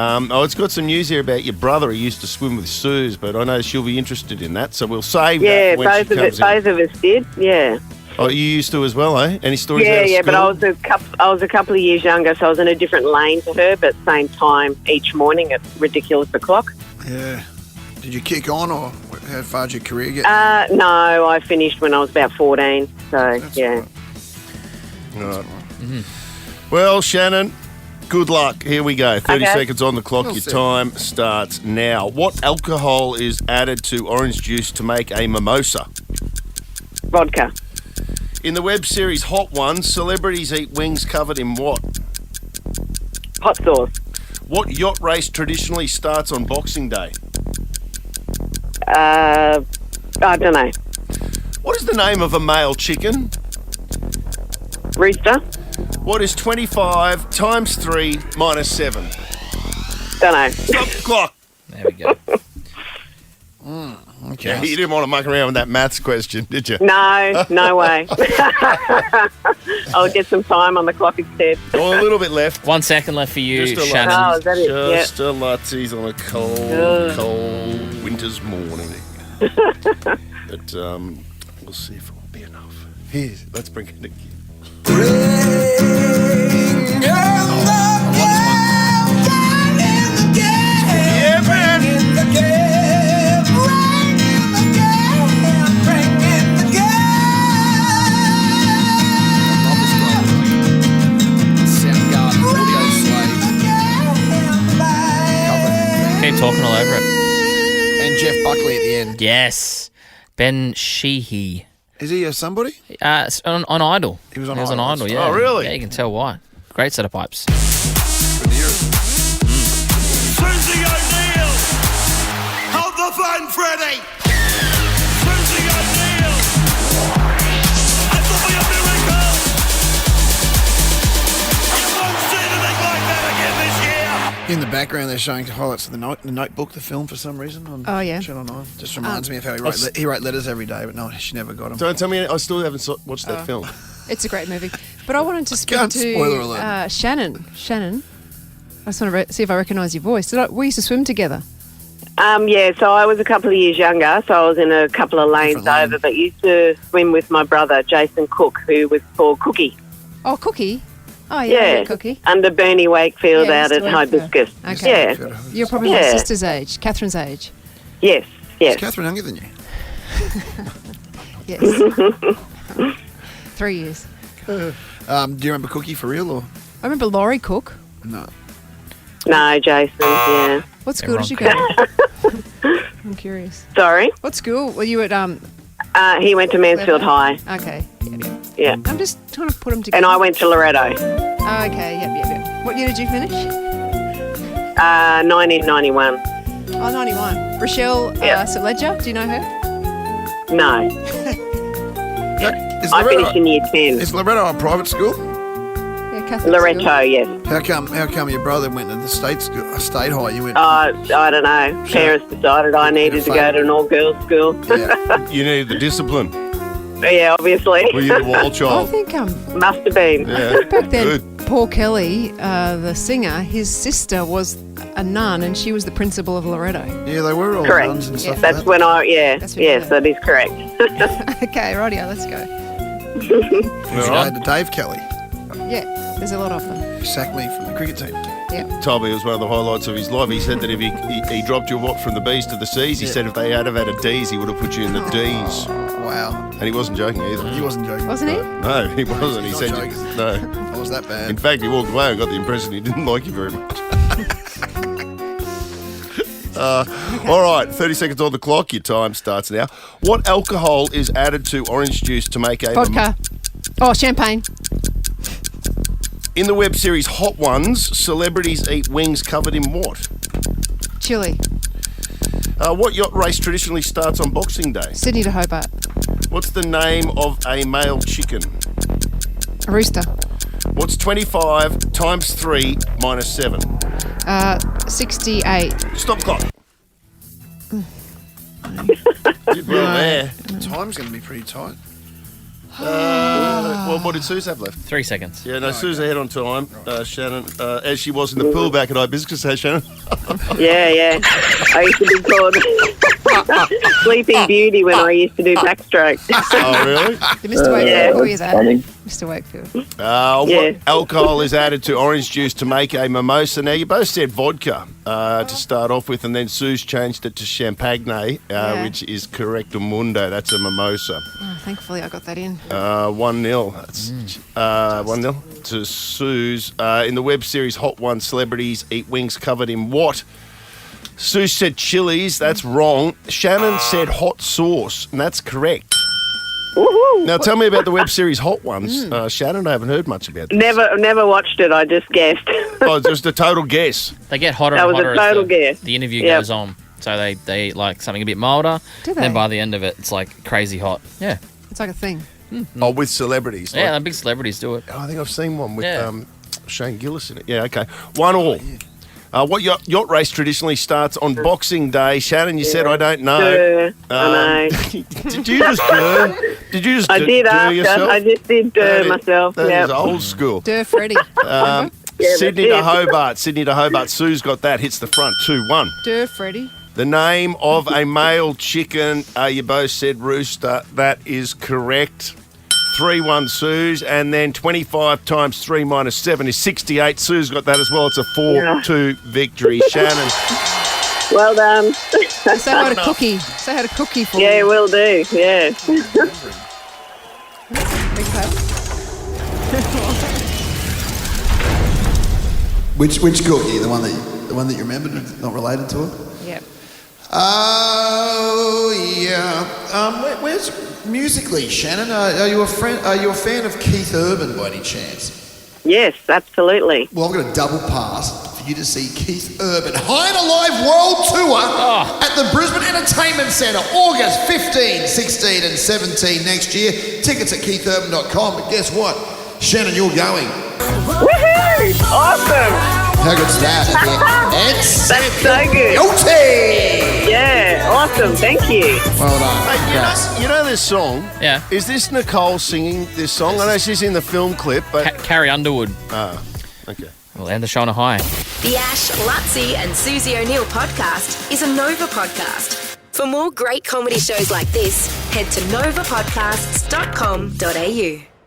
It's got some news here about your brother who used to swim with Suse, but I know she'll be interested in that, so we'll save Yeah, that when she comes in. both of us did. Yeah. Oh, you used to as well, eh? Any stories out of Yeah, school? but I was a couple of years younger, so I was in a different lane to her, but same time each morning at ridiculous o'clock. Yeah. Did you kick on, or how far did your career get? No, I finished when I was about 14. So yeah. All right. Well, Shannon, good luck. Here we go. 30 Okay. seconds on the clock. We'll Your see. time starts now. What alcohol is added to orange juice to make a mimosa? Vodka. In the web series Hot Ones, celebrities eat wings covered in what? Hot sauce. What yacht race traditionally starts on Boxing Day? I don't know. What is the name of a male chicken? Rooster. What is 25 times 3 minus 7? Don't know. Stop the clock. There we go. Okay. You didn't want to muck around with that maths question, did you? No, no way. I'll get some time on the clock instead. Oh, a little bit left. 1 second left for you, Just a Shannon. Oh, is that it? Just a Lutzi's on a cold winter's morning. But we'll see if it will be enough. Here's, let's bring it again. Yeah, man. Keep talking all over it. And Jeff Buckley at the end. Yes. Ben Sheehy. Is he a somebody? On Idol. He was on Idol, Idol. yeah. Oh, really? Yeah, you can tell why. Great set of pipes. Susie O'Neill! Hold the phone, Freddie! Susie O'Neill! It will be a miracle! You won't see anything like that again this year! In the background, they're showing highlights of the Notebook, the film, for some reason. On Oh, yeah. Channel 9. Just reminds me of how he wrote letters every day, but no, she never got them. Don't tell me, I still haven't watched that film. It's a great movie. But I wanted to speak Can't spoiler to alert. Shannon. Shannon, I just want to see if I recognise your voice. We used to swim together. Yeah, so I was a couple of years younger, so I was in a couple of lanes over, but used to swim with my brother, Jason Cook, who was called Cookie. Oh, Cookie? Oh, yeah, Cookie. Under Bernie Wakefield Yeah, out at Mr. Wakefield. Hibiscus. Okay. Yeah. You're probably my sister's age, Catherine's age. Yes, yes. Is Catherine younger than you? Yes. 3 years. Do you remember Cookie for real, or? I remember Laurie Cook. No. No, Jason, yeah. What school did you go to? I'm curious. Sorry? What school? Were you at... He went to Mansfield High. Okay. Yeah. I'm just trying to put them together. And I went to Loretto. Oh, okay. Yep. What year did you finish? 1991. Oh, 91. Rochelle St. Ledger. Do you know her? No. Is I finished in year 10. Is Loretto a private school? Yeah, Catholic Loretto, school. yes. How come your brother went to the state school, a state high? You went. I don't know. Parents decided I needed to go to an all-girls school. You need the discipline. Yeah, obviously. Were you the wall I child? think Must have been. Yeah. back then, Good. Paul Kelly, the singer, his sister was a nun, and she was the principal of Loretto. Yeah, they were all Correct. nuns and stuff. That's when That's when yes, that is correct. Okay, rightio, let's go. Right. To Dave Kelly. Yeah, there's a lot of them. He sacked me from the cricket team. Yeah. Told me it was one of the highlights of his life. He said that if he dropped you from the B's to the C's, he said if they had have had a D's, he would have put you in the D's. Wow. And he wasn't joking either. He wasn't joking. Wasn't he? No, he wasn't. He Not said joking. no. I was that bad. In fact, he walked away and got the impression he didn't like you very much. All right, 30 seconds on the clock. Your time starts now. What alcohol is added to orange juice to make a... Vodka. Champagne. In the web series Hot Ones, celebrities eat wings covered in what? Chili. What yacht race traditionally starts on Boxing Day? Sydney to Hobart. What's the name of a male chicken? A rooster. What's 25 times 3 minus 7? 68. Stop clock. Did well there. Time's going to be pretty tight. Well, what did Suse have left? 3 seconds. Yeah, no, Suse ahead on time. Shannon, as she was in the pool back at Hibiscus, hey, Shannon? Yeah. I used to be called Sleeping Beauty when I used to do backstroke. Oh, really? Did Mr. Wakefield call you that? Mr. Wakefield. What alcohol is added to orange juice to make a mimosa? Now, you both said vodka to start off with, and then Suse changed it to champagne, which is correctamundo. That's a mimosa. Oh, thankfully, I got that in. 1-0. That's 1-0 to Suse. In the web series Hot Ones, celebrities eat wings covered in what? Suse said chilies. That's wrong. Shannon said hot sauce, and that's correct. Woohoo. Now, tell me about the web series Hot Ones. Shannon, I haven't heard much about this. Never watched it. I just guessed. Oh, just a total guess. They get hotter That and was a hotter total as guess. the interview Yep. goes on. So they eat like something a bit milder. Do And then they? by the end of it, it's like crazy hot. Yeah. It's like a thing. Oh, with celebrities. Yeah, the big celebrities do it. I think I've seen one with Yeah. Shane Gillis in it. Yeah, okay. 1-1. What yacht race traditionally starts on Boxing Day? Shannon, you said I don't know. I know. Did you just Did you just I did after. yourself? I just did myself. That Yep. is old school. Freddie. Sydney to Hobart. Sydney to Hobart. Sue's got that. Hits the front. 2-1. Freddie. The name of a male chicken. You both said rooster. That is correct. 3-1 Suze, and then 25 times 3 minus 7 is 68. Sue's got that as well. It's a 4-2 victory. Shannon. Well done. Say hi to Cookie. Say hi to Cookie for Yeah, me. will do. Yeah. Which cookie? The one that you remembered, not related to it? Yep. Oh yeah. Where's musically, Shannon? Are you a fan of Keith Urban by any chance? Yes, absolutely. Well, I've got a double pass for you to see Keith Urban High and Alive World Tour at the Brisbane Entertainment Centre, August 15, 16 and 17 next year. Tickets at keithurban.com. But guess what? Shannon, you're going. Woohoo! Awesome! How good's that? That's so good. Yeah, awesome. Thank you. Well done. Hey, you know this song? Yeah. Is this Nicole singing this song? I know she's in the film clip, but... Carrie Underwood. Ah, okay. Well, and the Shona High. The Ash, Lutzi and Susie O'Neill podcast is a Nova podcast. For more great comedy shows like this, head to novapodcasts.com.au.